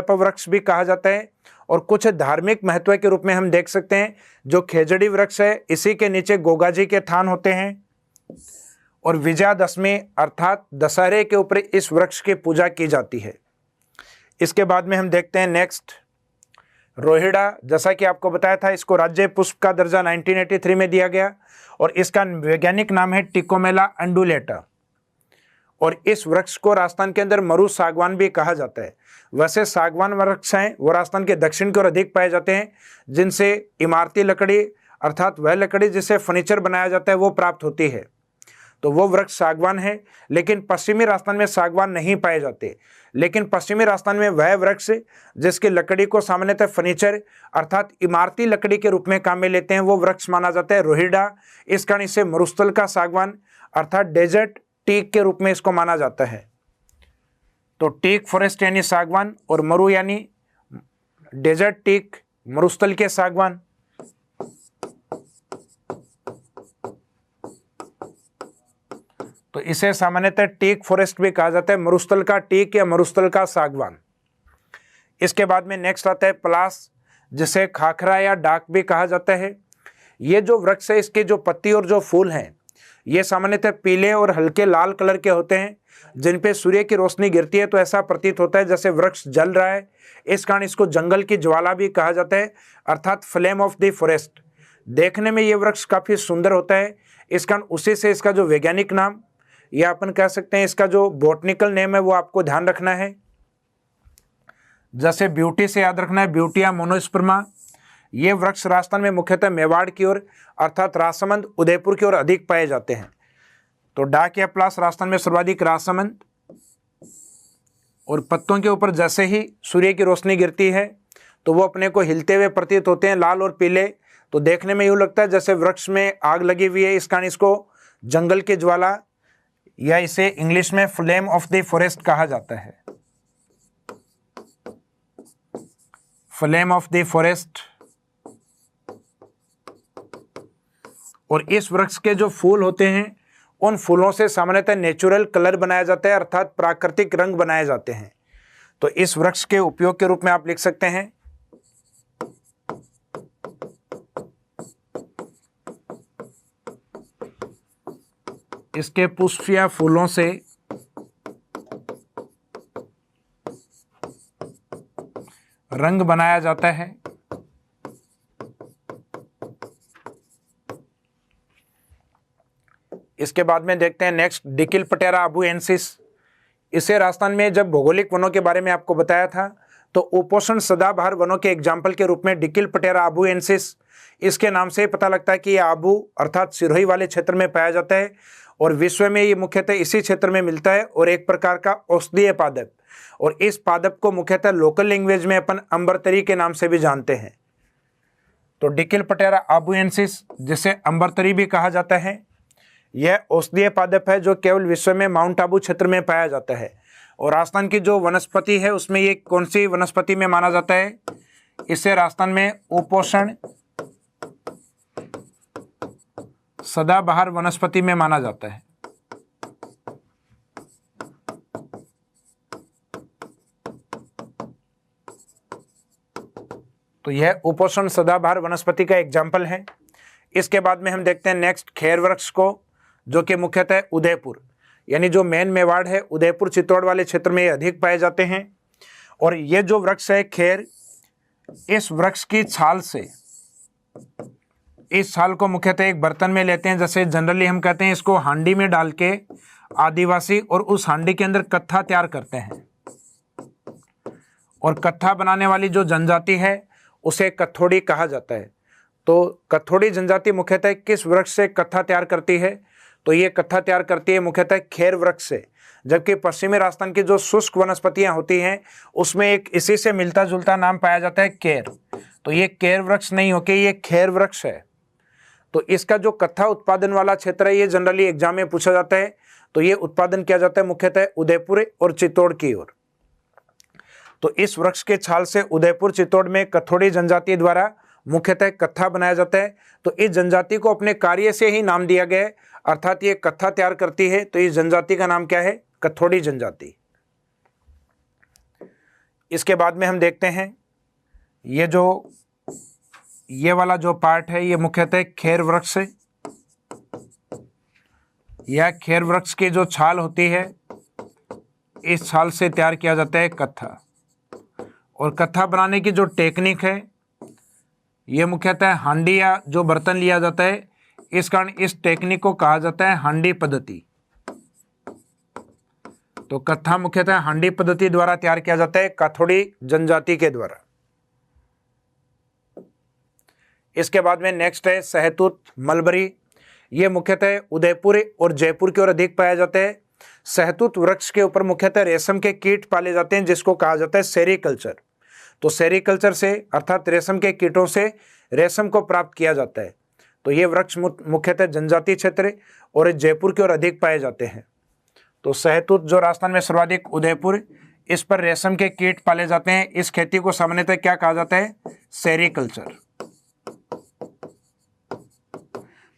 वृक्ष भी कहा जाता है। और कुछ धार्मिक महत्व के रूप में हम देख सकते हैं, जो खेजड़ी वृक्ष है इसी के नीचे गोगा जी के थान होते हैं। और विजयादशमी अर्थात दशहरे के ऊपर इस वृक्ष की पूजा की जाती है। इसके बाद में हम देखते हैं नेक्स्ट रोहिड़ा। जैसा कि आपको बताया था, इसको राज्य पुष्प का दर्जा 1983 में दिया गया और इसका वैज्ञानिक नाम है टिकोमेला अंडुलेटा। और इस वृक्ष को राजस्थान के अंदर मरु सागवान भी कहा जाता है। वैसे सागवान वृक्ष हैं वो राजस्थान के दक्षिण की ओर अधिक पाए जाते हैं, जिनसे इमारती लकड़ी अर्थात वह लकड़ी जिससे फर्नीचर बनाया जाता है वो प्राप्त होती है, तो वो वृक्ष सागवान है। लेकिन पश्चिमी राजस्थान में सागवान नहीं पाए जाते। लेकिन पश्चिमी राजस्थान में वह वृक्ष जिसकी लकड़ी को सामान्यतः फर्नीचर अर्थात इमारती लकड़ी के रूप में काम में लेते हैं वो वृक्ष माना जाता है रोहिड़ा। इस कारण इसे मरुस्थल का सागवान अर्थात डेजर्ट टीक के रूप में इसको माना जाता है। तो टीक फॉरेस्ट यानी सागवान और मरु यानी डेजर्ट टीक, मरुस्थल के सागवान। तो इसे सामान्यतः टीक फॉरेस्ट भी कहा जाता है, मरुस्थल का टीक या मरुस्थल का सागवान। इसके बाद में नेक्स्ट आता है पलास, जिसे खाखरा या डाक भी कहा जाता है। ये जो वृक्ष है इसके जो पत्ती और जो फूल हैं ये सामान्यतः पीले और हल्के लाल कलर के होते हैं, जिन पे सूर्य की रोशनी गिरती है तो ऐसा प्रतीत होता है जैसे वृक्ष जल रहा है। इस कारण इसको जंगल की ज्वाला भी कहा जाता है अर्थात फ्लेम ऑफ द फॉरेस्ट। देखने में ये वृक्ष काफ़ी सुंदर होता है, इस कारण उसी से इसका जो वैज्ञानिक नाम या अपन कह सकते हैं इसका जो बॉटनिकल नेम है वो आपको ध्यान रखना है। जैसे ब्यूटी से याद रखना है, ब्यूटिया मोनोस्पर्मा। ये वृक्ष राजस्थान में मुख्यतः मेवाड़ की ओर अर्थात राजसमंद उदयपुर की ओर अधिक पाए जाते हैं। तो डाक या पलास राजस्थान में सर्वाधिक राजसमंद। और पत्तों के ऊपर जैसे ही सूर्य की रोशनी गिरती है तो वो अपने को हिलते हुए प्रतीत होते हैं, लाल और पीले। तो देखने में यूँ लगता है जैसे वृक्ष में आग लगी हुई है। इस कारण इसको जंगल की ज्वाला या इसे इंग्लिश में फ्लेम ऑफ द फॉरेस्ट कहा जाता है, फ्लेम ऑफ द फॉरेस्ट। और इस वृक्ष के जो फूल होते हैं उन फूलों से सामान्यतः नेचुरल कलर बनाया जाता है अर्थात प्राकृतिक रंग बनाए जाते हैं। तो इस वृक्ष के उपयोग के रूप में आप लिख सकते हैं इसके पुष्प या फूलों से रंग बनाया जाता है। इसके बाद में देखते हैं नेक्स्ट डिकिलपटेरा अबुएंसिस। इसे राजस्थान में जब भौगोलिक वनों के बारे में आपको बताया था तो उपोष्ण सदाबहार वनों के एग्जाम्पल के रूप में डिकिलपटेरा अबुएंसिस, इसके नाम से ही पता लगता है कि यह आबू अर्थात सिरोही वाले क्षेत्र में पाया जाता है और विश्व में ये मुख्यतः इसी क्षेत्र में मिलता है और एक प्रकार का औषधीय पादप। और इस पादप को मुख्यतः लोकल लैंग्वेज में अपन अंबरतरी के नाम से भी जानते हैं। तो डिकिलपटेरा अबुएंसिस जिसे अंबरतरी भी कहा जाता है, यह औषधीय पादप है जो केवल विश्व में माउंट आबू क्षेत्र में पाया जाता है। और राजस्थान की जो वनस्पति है उसमें ये कौन सी वनस्पति में माना जाता है, इसे राजस्थान में उपोष्ण सदाबहार वनस्पति में माना जाता है। तो यह उपोष्ण सदाबहार वनस्पति का एग्जाम्पल है। इसके बाद में हम देखते हैं नेक्स्ट खेर वृक्ष को, जो कि मुख्यतः उदयपुर यानी जो मेन मेवाड़ है उदयपुर चित्तौड़ वाले क्षेत्र में अधिक पाए जाते हैं। और ये जो वृक्ष है खेर, इस वृक्ष की छाल से, इस छाल को मुख्यतः एक बर्तन में लेते हैं, जैसे जनरली हम कहते हैं इसको हांडी में डाल के आदिवासी और उस हांडी के अंदर कत्था तैयार करते हैं। और कत्था बनाने वाली जो जनजाति है उसे कथोड़ी कहा जाता है। तो कथोड़ी जनजाति मुख्यतः किस वृक्ष से कत्था तैयार करती है, तो ये कत्था तैयार करती है मुख्यतः खेर वृक्ष से। जबकि पश्चिमी राजस्थान की जो शुष्क वनस्पतियां होती हैं उसमें एक इसी से मिलता जुलता नाम पाया जाता है केर। तो ये केर वृक्ष नहीं होके ये खेर वृक्ष है। तो इसका जो कत्था उत्पादन वाला क्षेत्र है ये जनरली एग्जाम में पूछा जाता है। तो ये उत्पादन किया जाता है मुख्यतः उदयपुर और चित्तौड़ की ओर। तो इस वृक्ष के छाल से उदयपुर चित्तौड़ में कथोड़ी जनजाति द्वारा मुख्यतः कत्था बनाया जाता है। तो इस जनजाति को अपने कार्य से ही नाम दिया गया है, अर्थात ये कत्था तैयार करती है। तो इस जनजाति का नाम क्या है, कथोड़ी जनजाति। इसके बाद में हम देखते हैं ये वाला जो पार्ट है ये मुख्यतः खेर वृक्ष है। यह खेर वृक्ष की जो छाल होती है इस छाल से तैयार किया जाता है कत्था। और कत्था बनाने की जो टेक्निक है ये मुख्यतः हांडी या जो बर्तन लिया जाता है, इस कारण इस टेक्निक को कहा जाता है हांडी पद्धति। तो कत्था मुख्यतः हांडी पद्धति द्वारा तैयार किया जाता है काथोड़ी जनजाति के द्वारा। इसके बाद में नेक्स्ट है सहतूत मलबरी। ये मुख्यतः उदयपुर और जयपुर की ओर अधिक पाया जाता है। सहतूत वृक्ष के ऊपर मुख्यतः रेशम के कीट पाले जाते हैं जिसको कहा जाता है सेरीकल्चर। तो सेरीकल्चर से अर्थात रेशम के कीटों से रेशम को प्राप्त किया जाता है। तो ये वृक्ष मुख्यतः जनजातीय क्षेत्र और जयपुर की ओर अधिक पाए जाते हैं। तो सहतूत जो राजस्थान में सर्वाधिक उदयपुर, इस पर रेशम के कीट पाले जाते हैं। इस खेती को सामान्यतः क्या कहा जाता है? सेरीकल्चर।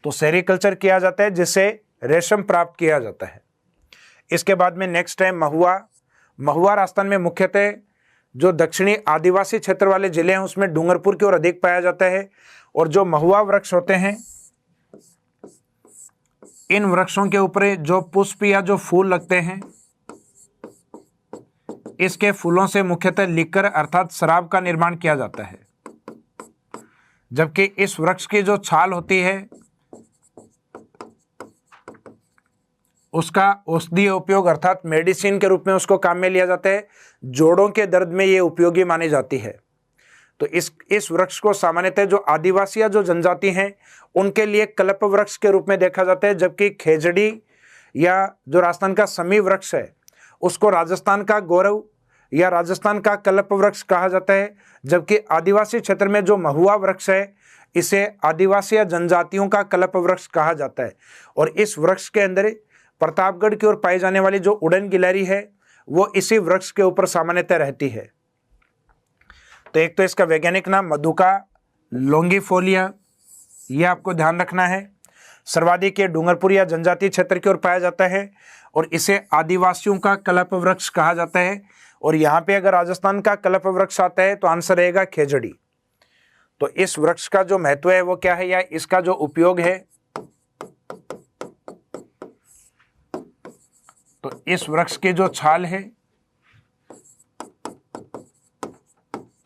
तो सेरीकल्चर किया जाता है जिससे रेशम प्राप्त किया जाता है। इसके बाद में नेक्स्ट है महुआ। महुआ राजस्थान में मुख्यतः जो दक्षिणी आदिवासी क्षेत्र वाले जिले हैं उसमें डूंगरपुर की ओर अधिक पाया जाता है। और जो महुआ वृक्ष होते हैं इन वृक्षों के ऊपर जो पुष्प या जो फूल लगते हैं, इसके फूलों से मुख्यतः लिकर अर्थात शराब का निर्माण किया जाता है। जबकि इस वृक्ष की जो छाल होती है उसका औषधीय उपयोग अर्थात मेडिसिन के रूप में उसको काम में लिया जाता है। जोड़ों के दर्द में ये उपयोगी मानी जाती है। तो इस वृक्ष को सामान्यतः जो आदिवासी या जो जनजाति हैं उनके लिए कल्प वृक्ष के रूप में देखा जाता है। जबकि खेजड़ी या जो राजस्थान का समी वृक्ष है उसको राजस्थान का गौरव या राजस्थान का कल्प वृक्ष कहा जाता है। जबकि आदिवासी क्षेत्र में जो महुआ वृक्ष है इसे आदिवासी या जनजातियों का कल्प वृक्ष कहा जाता है। और इस वृक्ष के अंदर प्रतापगढ़ की ओर पाई जाने वाली जो उड़न गिलहरी है वो इसी वृक्ष के ऊपर सामान्यतः रहती है। तो एक तो इसका वैज्ञानिक नाम मधुका लोंगिफोलिया, ये आपको ध्यान रखना है। सर्वाधिक ये डूंगरपुर या जनजातीय क्षेत्र की ओर पाया जाता है और इसे आदिवासियों का कल्प वृक्ष कहा जाता है। और यहाँ पे अगर राजस्थान का कल्प वृक्ष आता है तो आंसर रहेगा खेजड़ी। तो इस वृक्ष का जो महत्व है वो क्या है या इसका जो उपयोग है, तो इस वृक्ष की जो छाल है,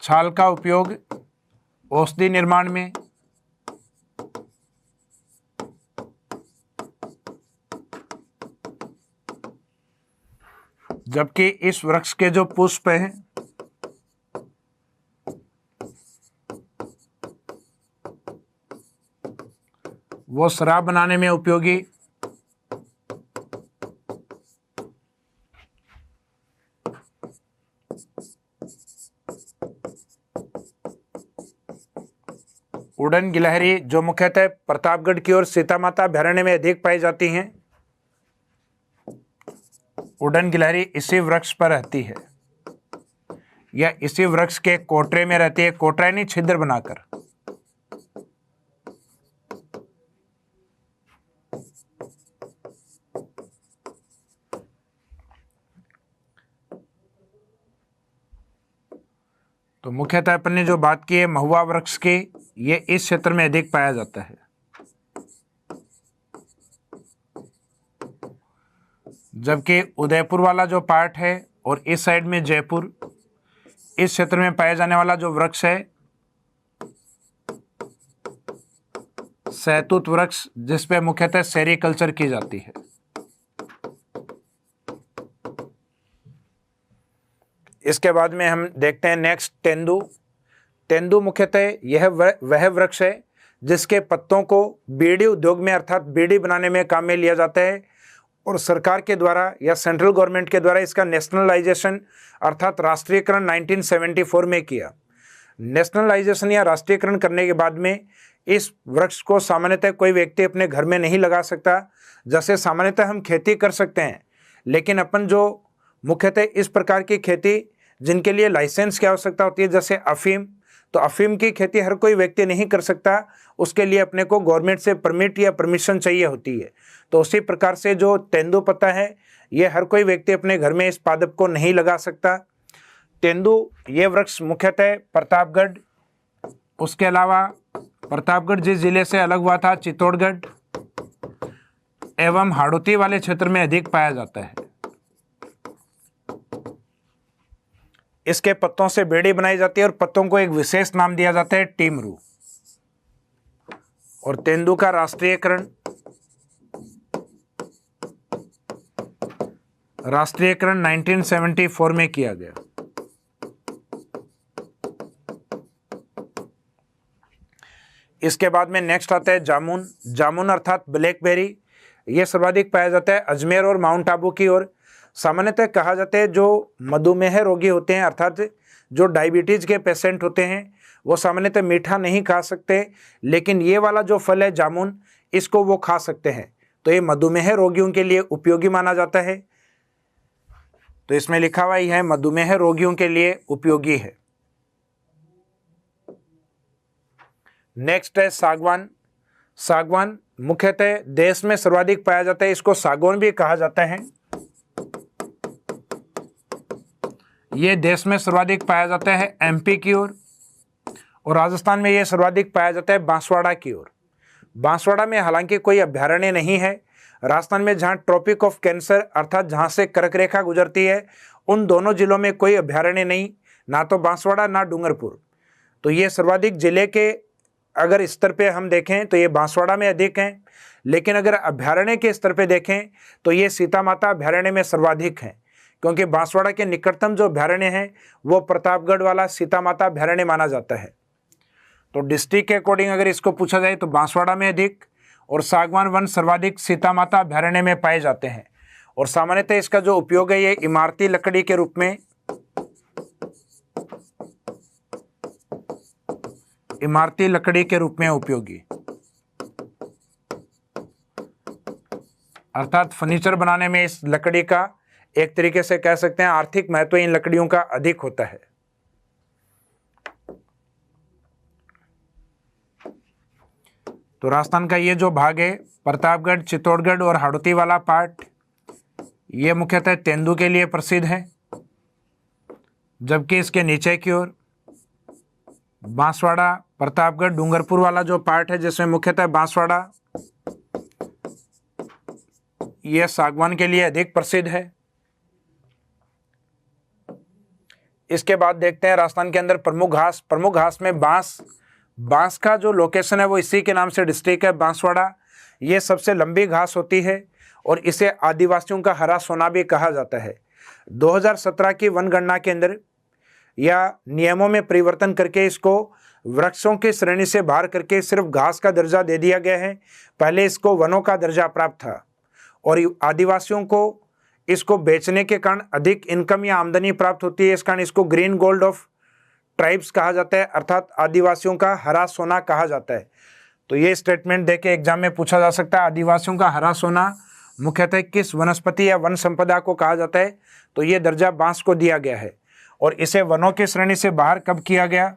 छाल का उपयोग औषधि निर्माण में, जबकि इस वृक्ष के जो पुष्प हैं वो शराब बनाने में उपयोगी। उड़न गिलहरी जो मुख्यतः प्रतापगढ़ की ओर सीता माता अभयारण्य में अधिक पाई जाती हैं, उड़न गिलहरी इसी वृक्ष पर रहती है या इसी वृक्ष के कोटरे में रहती है। कोटरा यानी छिद्र बनाकर। तो मुख्यतः अपन ने जो बात की है महुआ वृक्ष की, ये इस क्षेत्र में अधिक पाया जाता है। जबकि उदयपुर वाला जो पार्ट है और इस साइड में जयपुर, इस क्षेत्र में पाए जाने वाला जो वृक्ष है सहतूत वृक्ष, जिसपे मुख्यतः सेरीकल्चर की जाती है। इसके बाद में हम देखते हैं नेक्स्ट तेंदू। तेंदू मुख्यतः यह वह वृक्ष है जिसके पत्तों को बीड़ी उद्योग में अर्थात बीड़ी बनाने में काम में लिया जाता है। और सरकार के द्वारा या सेंट्रल गवर्नमेंट के द्वारा इसका नेशनलाइजेशन अर्थात राष्ट्रीयकरण 1974 में किया। नेशनलाइजेशन या राष्ट्रीयकरण करने के बाद में इस वृक्ष को सामान्यतः कोई व्यक्ति अपने घर में नहीं लगा सकता। जैसे सामान्यतः हम खेती कर सकते हैं, लेकिन अपन जो मुख्यतः इस प्रकार की खेती जिनके लिए लाइसेंस की आवश्यकता होती है, जैसे अफीम, तो अफीम की खेती हर कोई व्यक्ति नहीं कर सकता। उसके लिए अपने को गवर्नमेंट से परमिट या परमिशन चाहिए होती है। तो उसी प्रकार से जो तेंदूपत्ता है ये हर कोई व्यक्ति अपने घर में इस पादप को नहीं लगा सकता। तेंदू ये वृक्ष मुख्यतः प्रतापगढ़, उसके अलावा प्रतापगढ़ जिस जिले से अलग हुआ था चित्तौड़गढ़ एवं हाड़ौती वाले क्षेत्र में अधिक पाया जाता है। इसके पत्तों से बेड़ी बनाई जाती है और पत्तों को एक विशेष नाम दिया जाता है टीमरू। और तेंदू का राष्ट्रीयकरण 1974 में किया गया। इसके बाद में नेक्स्ट आता है जामुन। जामुन अर्थात ब्लैकबेरी, ये सर्वाधिक पाया जाता है अजमेर और माउंट आबू की ओर। सामान्यतः कहा जाता है जो मधुमेह रोगी होते हैं अर्थात जो डायबिटीज के पेशेंट होते हैं वो सामान्यतः मीठा नहीं खा सकते, लेकिन ये वाला जो फल है जामुन इसको वो खा सकते हैं, तो ये मधुमेह रोगियों के लिए उपयोगी माना जाता है। तो इसमें लिखा हुआ ही है मधुमेह रोगियों के लिए उपयोगी है। नेक्स्ट है सागवान। सागवान मुख्यतः देश में सर्वाधिक पाया जाता है, इसको सागौन भी कहा जाता है। ये देश में सर्वाधिक पाया जाता है एमपी की ओर, और राजस्थान में ये सर्वाधिक पाया जाता है बांसवाड़ा की ओर। बांसवाड़ा में हालांकि कोई अभ्यारण्य नहीं है। राजस्थान में जहाँ ट्रॉपिक ऑफ कैंसर अर्थात जहाँ से कर्क रेखा गुजरती है उन दोनों जिलों में कोई अभ्यारण्य नहीं, ना तो बांसवाड़ा ना डूंगरपुर। तो ये सर्वाधिक जिले के अगर स्तर पे हम देखें तो ये बांसवाड़ा में अधिक हैं, लेकिन अगर अभ्यारण्य के स्तर पे देखें तो ये सीता माता अभ्यारण्य में सर्वाधिक हैं, क्योंकि बांसवाड़ा के निकटतम जो अभ्यारण्य है वो प्रतापगढ़ वाला सीता माता अभ्यारण्य माना जाता है। तो डिस्ट्रिक्ट के अकॉर्डिंग अगर इसको पूछा जाए तो बांसवाड़ा में अधिक और सागवान वन सर्वाधिक सीता माता अभ्यारण्य में पाए जाते हैं। और सामान्यतः इसका जो उपयोग है ये इमारती लकड़ी के रूप में, इमारती लकड़ी के रूप में उपयोगी, अर्थात फर्नीचर बनाने में इस लकड़ी का एक तरीके से कह सकते हैं आर्थिक महत्व इन लकड़ियों का अधिक होता है। तो राजस्थान का ये जो भाग है प्रतापगढ़, चित्तौड़गढ़ और हाड़ौती वाला पार्ट, ये मुख्यतः तेंदू के लिए प्रसिद्ध है, जबकि इसके नीचे की ओर बांसवाड़ा, प्रतापगढ़, डूंगरपुर वाला जो पार्ट है जिसमें मुख्यतः बांसवाड़ा, यह सागवान के लिए अधिक प्रसिद्ध है। इसके बाद देखते हैं राजस्थान के अंदर प्रमुख घास। प्रमुख घास में बांस का जो लोकेशन है वो इसी के नाम से डिस्ट्रिक्ट है बांसवाड़ा। ये सबसे लंबी घास होती है और इसे आदिवासियों का हरा सोना भी कहा जाता है। 2017 की वनगणना के अंदर या नियमों में परिवर्तन करके इसको वृक्षों की श्रेणी से बाहर करके सिर्फ घास का दर्जा दे दिया गया है। पहले इसको वनों का दर्जा प्राप्त था और आदिवासियों को इसको बेचने के कारण अधिक इनकम या आमदनी प्राप्त होती है। इस कारण इसको ग्रीन गोल्ड ऑफ ट्राइब्स कहा जाता है, अर्थात आदिवासियों का हरा सोना कहा जाता है। तो ये स्टेटमेंट देके एग्जाम में पूछा जा सकता है, आदिवासियों का हरा सोना मुख्यतः किस वनस्पति या वन संपदा को कहा जाता है। तो ये दर्जा बांस को दिया गया है और इसे वनों की श्रेणी से बाहर कब किया गया,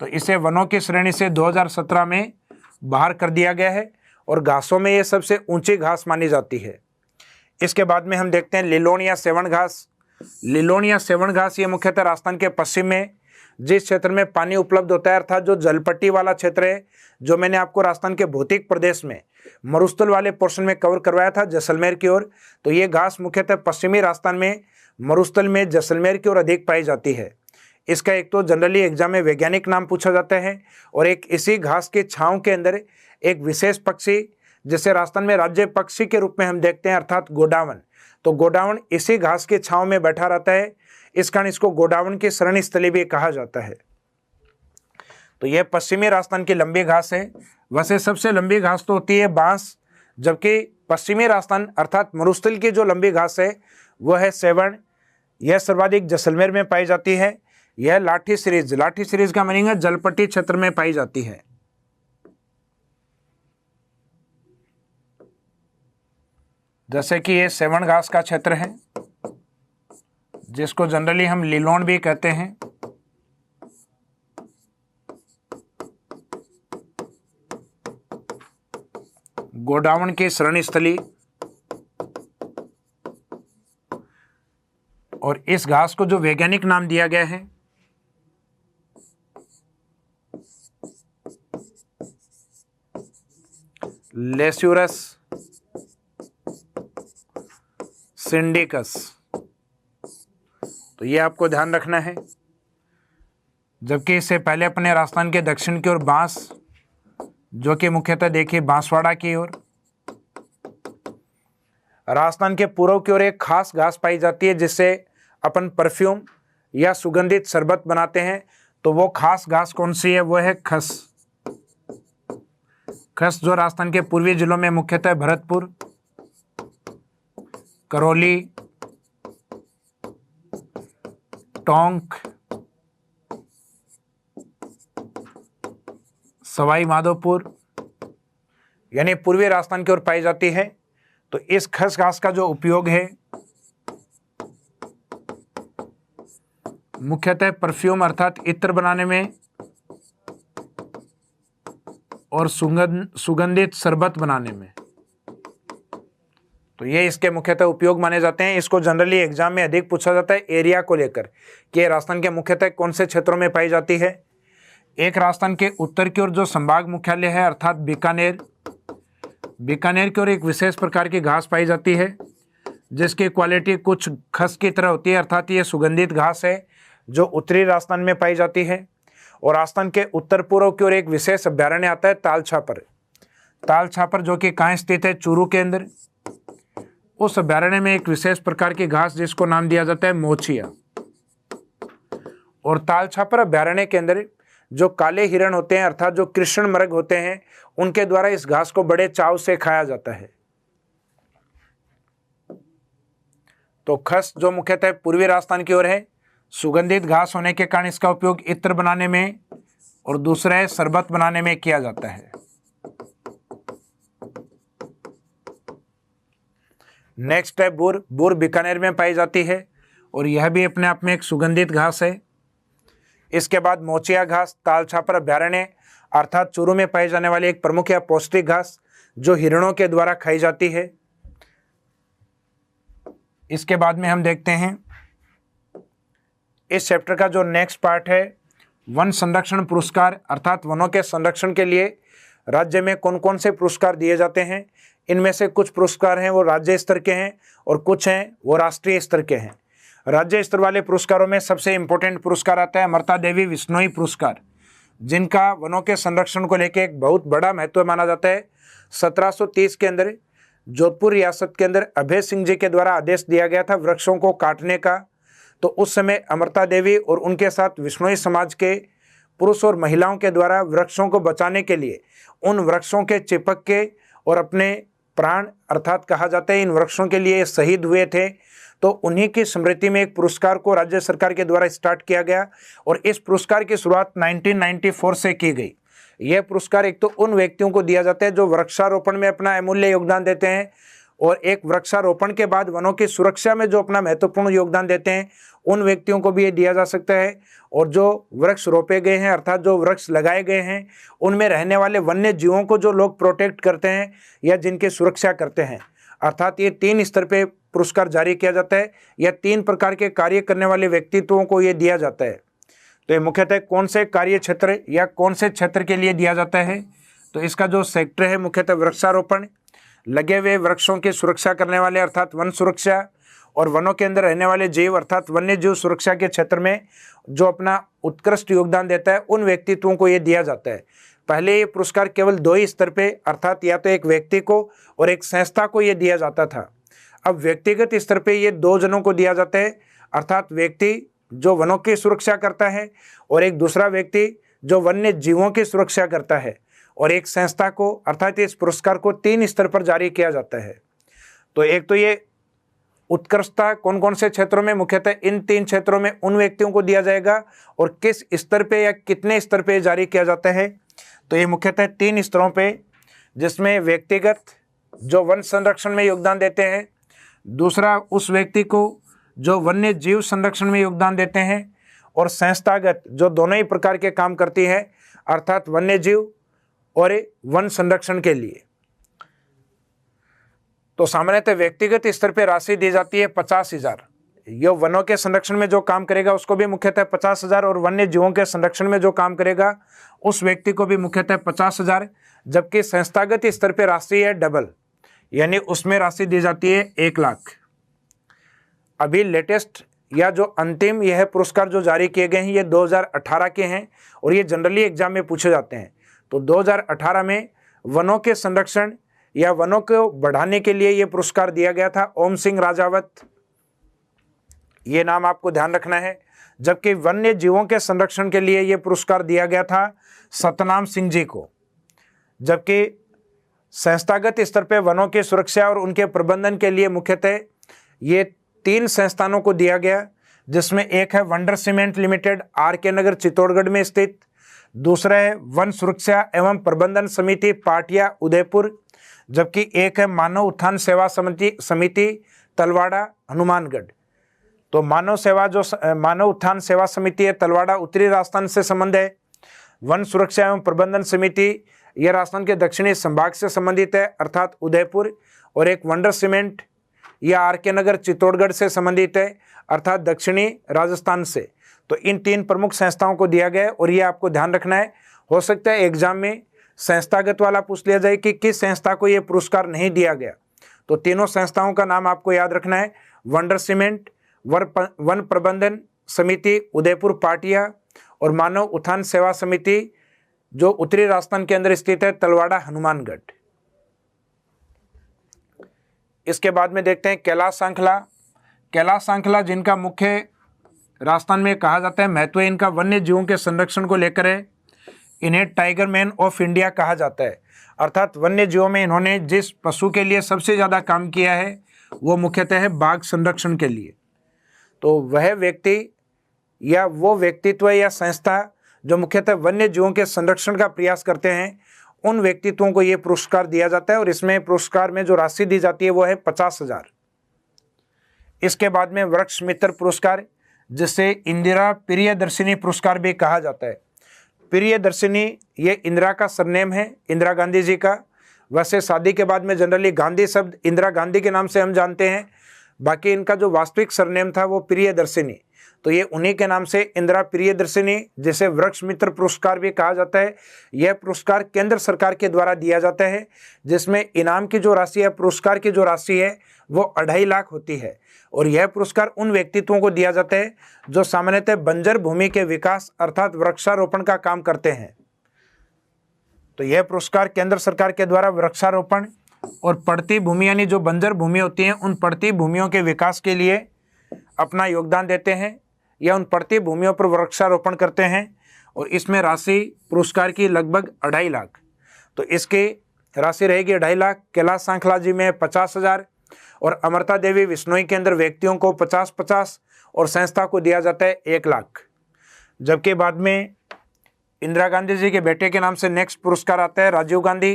तो इसे वनों की श्रेणी से 2017 में बाहर कर दिया गया है और घासों में ये सबसे ऊंची घास मानी जाती है। इसके बाद में हम देखते हैं लिलोन या सेवण घास। लिलोन या सेवण घास ये मुख्यतः राजस्थान के पश्चिम में जिस क्षेत्र में पानी उपलब्ध होता है, अर्थात जो जलपट्टी वाला क्षेत्र है, जो मैंने आपको राजस्थान के भौतिक प्रदेश में मरुस्थल वाले पोर्शन में कवर करवाया था जैसलमेर की ओर, तो ये घास मुख्यतः पश्चिमी राजस्थान में मरुस्थल में जैसलमेर की ओर अधिक पाई जाती है। इसका एक तो जनरली एग्जाम में वैज्ञानिक नाम पूछा जाता है और एक इसी घास की छांव के अंदर एक विशेष पक्षी जिसे राजस्थान में राज्य पक्षी के रूप में हम देखते हैं, अर्थात गोडावन। तो गोडावन इसी घास की छांव में बैठा रहता है, इस कारण इसको गोडावन की शरण स्थली भी कहा जाता है। तो यह पश्चिमी राजस्थान की लंबी घास है। वैसे सबसे लंबी घास तो होती है बांस, जबकि पश्चिमी राजस्थान अर्थात मरुस्थल की जो लंबी घास है वह है सेवण। यह सर्वाधिक जैसलमेर में पाई जाती है। यह लाठी सीरीज का मीनिंग है जलपट्टी क्षेत्र में पाई जाती है। जैसे कि ये सेवण घास का क्षेत्र है जिसको जनरली हम लिलोन भी कहते हैं। गोडावन की शरण स्थली। और इस घास को जो वैज्ञानिक नाम दिया गया है लेस्यूरस सिंडिकस। तो ये आपको ध्यान रखना है। जबकि इससे पहले अपने राजस्थान के दक्षिण की ओर बांस, जो कि मुख्यतः देखिए बांसवाड़ा की ओर, राजस्थान के पूर्व की ओर एक खास घास पाई जाती है जिससे अपन परफ्यूम या सुगंधित शरबत बनाते हैं। तो वो खास घास कौन सी है? वो है खस। खस जो राजस्थान के पूर्वी जिलों में मुख्यतः भरतपुर, करौली, टोंक, सवाई माधोपुर यानी पूर्वी राजस्थान की ओर पाई जाती है। तो इस खस घास का जो उपयोग है मुख्यतः परफ्यूम अर्थात इत्र बनाने में और सुगंधित शरबत बनाने में। तो ये इसके मुख्यतः उपयोग माने जाते हैं। इसको जनरली एग्जाम में अधिक पूछा जाता है एरिया को लेकर कि राजस्थान के मुख्यतः कौन से क्षेत्रों में पाई जाती है। एक राजस्थान के उत्तर की ओर जो संभाग मुख्यालय है अर्थात बीकानेर, बीकानेर की ओर एक विशेष प्रकार की घास पाई जाती है जिसकी क्वालिटी कुछ खस की तरह होती है, अर्थात ये सुगंधित घास है जो उत्तरी राजस्थान में पाई जाती है। और राजस्थान के उत्तर पूर्व की ओर एक विशेष अभ्यारण्य आता है ताल छापर। ताल छापर जो कि कहाँ स्थित है? चूरू के अंदर। उस अभ्यारण्य में एक विशेष प्रकार की घास जिसको नाम दिया जाता है मोचिया। और ताल छापर अभ्यारण्य के अंदर जो काले हिरण होते हैं अर्थात जो कृष्ण मृग होते हैं उनके द्वारा इस घास को बड़े चाव से खाया जाता है। तो खस जो मुख्यतः पूर्वी राजस्थान की ओर है, सुगंधित घास होने के कारण इसका उपयोग इत्र बनाने में और दूसरा है शरबत बनाने में किया जाता है। नेक्स्ट है बुर। बुर बीकानेर में पाई जाती है और यह भी अपने आप में एक सुगंधित घास है। इसके बाद मोचिया घास ताल छापर अभ्यारण्य अर्थात चूरू में पाई जाने वाली एक प्रमुख या पौष्टिक घास जो हिरणों के द्वारा खाई जाती है। इसके बाद में हम देखते हैं इस चैप्टर का जो नेक्स्ट पार्ट है वन संरक्षण पुरस्कार अर्थात वनों के संरक्षण के लिए राज्य में कौन कौन से पुरस्कार दिए जाते हैं। इनमें से कुछ पुरस्कार हैं वो राज्य स्तर के हैं और कुछ हैं वो राष्ट्रीय स्तर के हैं। राज्य स्तर वाले पुरस्कारों में सबसे इंपॉर्टेंट पुरस्कार आता है अमृता देवी विश्नोई पुरस्कार, जिनका वनों के संरक्षण को लेकर एक बहुत बड़ा महत्व माना जाता है। 1730 के अंदर जोधपुर रियासत के अंदर अभय सिंह जी के द्वारा आदेश दिया गया था वृक्षों को काटने का। तो उस समय अमृता देवी और उनके साथ विश्नोई समाज के पुरुष और महिलाओं के द्वारा वृक्षों को बचाने के लिए उन वृक्षों के चिपक के और अपने प्राण अर्थात कहा जाता है इन वृक्षों के लिए शहीद हुए थे। तो उन्हीं की स्मृति में एक पुरस्कार को राज्य सरकार के द्वारा स्टार्ट किया गया और इस पुरस्कार की शुरुआत 1994 से की गई। यह पुरस्कार एक तो उन व्यक्तियों को दिया जाता है जो वृक्षारोपण में अपना अमूल्य योगदान देते हैं और एक वृक्षारोपण के बाद वनों की सुरक्षा में जो अपना महत्वपूर्ण योगदान देते हैं उन व्यक्तियों को भी ये दिया जा सकता है। और जो वृक्ष रोपे गए हैं अर्थात जो वृक्ष लगाए गए हैं उनमें रहने वाले वन्य जीवों को जो लोग प्रोटेक्ट करते हैं या जिनकी सुरक्षा करते हैं, अर्थात ये 3 स्तर पे पुरस्कार जारी किया जाता है या 3 प्रकार के कार्य करने वाले व्यक्तित्वों को ये दिया जाता है। तो ये मुख्यतः कौन से कार्य क्षेत्र या कौन से क्षेत्र के लिए दिया जाता है? तो इसका जो सेक्टर है मुख्यतः वृक्षारोपण, लगे हुए वृक्षों की सुरक्षा करने वाले अर्थात वन सुरक्षा, और वनों के अंदर रहने वाले जीव अर्थात वन्य जीव सुरक्षा के क्षेत्र में जो अपना उत्कृष्ट योगदान देता है उन व्यक्तित्वों को ये दिया जाता है। पहले ये पुरस्कार केवल 2 ही स्तर पे अर्थात या तो एक व्यक्ति को और एक संस्था को ये दिया जाता था। अब व्यक्तिगत स्तर पे ये 2 जनों को दिया जाता है अर्थात व्यक्ति जो वनों की सुरक्षा करता है और एक दूसरा व्यक्ति जो वन्य जीवों की सुरक्षा करता है, और एक संस्था को अर्थात इस पुरस्कार को 3 स्तर पर जारी किया जाता है। तो एक तो ये उत्कृष्टता कौन कौन से क्षेत्रों में, मुख्यतः इन 3 क्षेत्रों में उन व्यक्तियों को दिया जाएगा और किस स्तर पे या कितने स्तर पे जारी किया जाता है। तो ये मुख्यतः 3 स्तरों पे, जिसमें व्यक्तिगत जो वन संरक्षण में योगदान देते हैं, दूसरा उस व्यक्ति को जो वन्य जीव संरक्षण में योगदान देते हैं, और संस्थागत जो दोनों ही प्रकार के काम करती है अर्थात वन्य जीव और वन संरक्षण के लिए। तो सामान्यतः व्यक्तिगत स्तर पर राशि दी जाती है 50,000 ये वनों के संरक्षण में जो काम करेगा उसको भी मुख्यतः 50,000 और वन्य जीवों के संरक्षण में जो काम करेगा उस व्यक्ति को भी मुख्यतः 50,000। जबकि संस्थागत स्तर पे राशि है डबल, यानी उसमें राशि दी जाती है 1 लाख। अभी लेटेस्ट या जो अंतिम यह पुरस्कार जो जारी किए गए हैं ये 2018 के हैं और ये जनरली एग्जाम में पूछे जाते हैं। तो 2018 में वनों के संरक्षण या वनों को बढ़ाने के लिए ये पुरस्कार दिया गया था ओम सिंह राजावत, ये नाम आपको ध्यान रखना है। जबकि वन्य जीवों के संरक्षण के लिए ये पुरस्कार दिया गया था सतनाम सिंह जी को। जबकि संस्थागत स्तर पर वनों की सुरक्षा और उनके प्रबंधन के लिए मुख्यतः ये 3 संस्थानों को दिया गया, जिसमें एक है वंडर सीमेंट लिमिटेड RK नगर चित्तौड़गढ़ में स्थित, दूसरा है वन सुरक्षा एवं प्रबंधन समिति पाटिया उदयपुर, जबकि एक है मानव उत्थान सेवा समिति तलवाड़ा हनुमानगढ़। तो मानव उत्थान सेवा समिति है तलवाड़ा उत्तरी राजस्थान से संबंध है, वन सुरक्षा एवं प्रबंधन समिति यह राजस्थान के दक्षिणी संभाग से संबंधित है अर्थात उदयपुर, और एक वंडर सीमेंट यह RK नगर चित्तौड़गढ़ से संबंधित है अर्थात दक्षिणी राजस्थान से। तो इन 3 प्रमुख संस्थाओं को दिया गया है और ये आपको ध्यान रखना है। हो सकता है एग्जाम में संस्थागत वाला पूछ लिया जाए कि किस संस्था को ये पुरस्कार नहीं दिया गया, तो तीनों संस्थाओं का नाम आपको याद रखना है, वंडर सीमेंट, वन प्रबंधन समिति उदयपुर पाटिया और मानव उत्थान सेवा समिति जो उत्तरी राजस्थान के अंदर स्थित है तलवाड़ा हनुमानगढ़। इसके बाद में देखते हैं कैलाश सांखला। कैलाश सांखला जिनका मुख्य राजस्थान में कहा जाता है महत्व इनका वन्य जीवों के संरक्षण को लेकर है, इन्हें टाइगर मैन ऑफ इंडिया कहा जाता है। अर्थात वन्य जीवों में इन्होंने जिस पशु के लिए सबसे ज़्यादा काम किया है वो मुख्यतः है बाघ संरक्षण के लिए। तो वह व्यक्ति या वो व्यक्तित्व या संस्था जो मुख्यतः वन्य जीवों के संरक्षण का प्रयास करते हैं उन व्यक्तित्वों को ये पुरस्कार दिया जाता है और इसमें पुरस्कार में जो राशि दी जाती है वो है 50,000। इसके बाद में वृक्ष मित्र पुरस्कार, जिसे इंदिरा प्रियदर्शिनी पुरस्कार भी कहा जाता है। प्रियदर्शिनी ये इंदिरा का सरनेम है, इंदिरा गांधी जी का। वैसे शादी के बाद में जनरली गांधी शब्द इंदिरा गांधी के नाम से हम जानते हैं, बाकी इनका जो वास्तविक सरनेम था वो प्रियदर्शिनी, तो ये उन्हीं के नाम से इंदिरा प्रियदर्शिनी, जिसे वृक्ष मित्र पुरस्कार भी कहा जाता है। यह पुरस्कार केंद्र सरकार के द्वारा दिया जाता है, जिसमें इनाम की जो राशि है, पुरस्कार की जो राशि है वो 2.5 लाख होती है। और यह पुरस्कार उन व्यक्तित्वों को दिया जाता है जो सामान्यतः बंजर भूमि के विकास अर्थात वृक्षारोपण का काम करते हैं। तो यह पुरस्कार केंद्र सरकार के द्वारा वृक्षारोपण और पड़ती भूमि यानी जो बंजर भूमि होती हैं उन पड़ती भूमियों के विकास के लिए अपना योगदान देते हैं या उन पड़ती भूमियों पर वृक्षारोपण करते हैं। और इसमें राशि पुरस्कार की लगभग 2.5 लाख, तो इसकी राशि रहेगी 2.5 लाख। कैलाश सांखला जी में 50,000 और अमृता देवी विश्नोई के अंदर व्यक्तियों को 50-50 और संस्था को दिया जाता है 1 लाख। जबकि बाद में इंदिरा गांधी जी के बेटे के नाम से नेक्स्ट पुरस्कार आता है राजीव गांधी।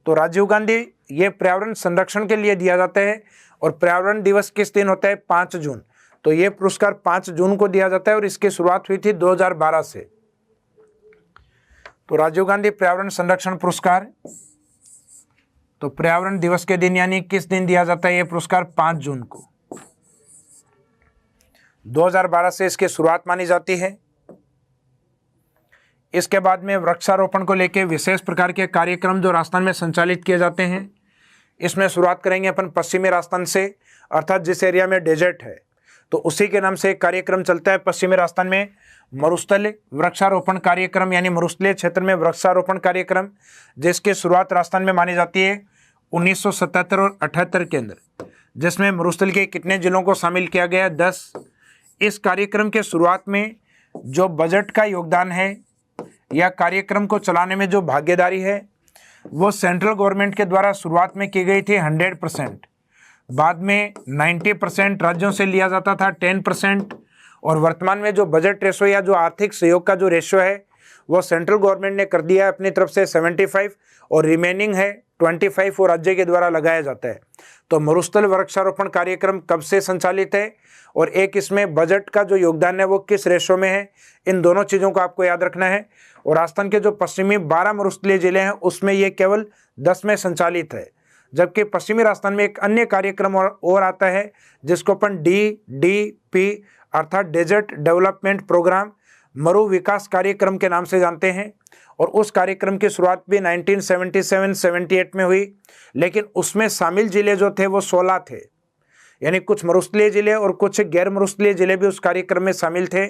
तो राजीव गांधी ये पर्यावरण संरक्षण के लिए दिया जाता है और पर्यावरण दिवस किस दिन होता है 5 जून। तो ये पुरस्कार 5 जून को दिया जाता है और इसकी शुरुआत हुई थी 2012 से। तो राजीव गांधी पर्यावरण संरक्षण पुरस्कार, तो पर्यावरण दिवस के दिन यानी किस दिन दिया जाता है ये पुरस्कार 5 जून को 2012 से इसकी शुरुआत मानी जाती है। इसके बाद में वृक्षारोपण को लेकर विशेष प्रकार के कार्यक्रम जो राजस्थान में संचालित किए जाते हैं, इसमें शुरुआत करेंगे अपन पश्चिमी राजस्थान से, अर्थात जिस एरिया में डेजर्ट है तो उसी के नाम से एक कार्यक्रम चलता है पश्चिमी राजस्थान में, मरुस्थल वृक्षारोपण कार्यक्रम यानी मरुस्थलीय क्षेत्र में वृक्षारोपण कार्यक्रम, जिसकी शुरुआत राजस्थान में मानी जाती है 1977 और 78 के अंदर, जिसमें मरुस्थल के कितने जिलों को शामिल किया गया 10। इस कार्यक्रम के शुरुआत में जो बजट का योगदान है या कार्यक्रम को चलाने में जो भागीदारी है वो सेंट्रल गवर्नमेंट के द्वारा शुरुआत में की गई थी 100%, बाद में 90% राज्यों से लिया जाता था 10%, और वर्तमान में जो बजट रेशो या जो आर्थिक सहयोग का जो रेशो है वो सेंट्रल गवर्नमेंट ने कर दिया है अपनी तरफ से 75 और रिमेनिंग है 25 वो राज्य के द्वारा लगाया जाता है। तो मरुस्थल वृक्षारोपण कार्यक्रम कब से संचालित है और एक इसमें बजट का जो योगदान है वो किस रेशो में है, इन दोनों चीज़ों को आपको याद रखना है। और राजस्थान के जो पश्चिमी 12 मरुस्थलीय जिले हैं उसमें ये केवल 10 में संचालित है, जबकि पश्चिमी राजस्थान में एक अन्य कार्यक्रम और आता है जिसको अपन DDP अर्थात डेजर्ट डेवलपमेंट प्रोग्राम, मरु विकास कार्यक्रम के नाम से जानते हैं। और उस कार्यक्रम की शुरुआत भी 1977-78 में हुई, लेकिन उसमें शामिल जिले जो थे वो 16 थे, यानी कुछ मरुस्थलीय जिले और कुछ गैर मरुस्थलीय जिले भी उस कार्यक्रम में शामिल थे।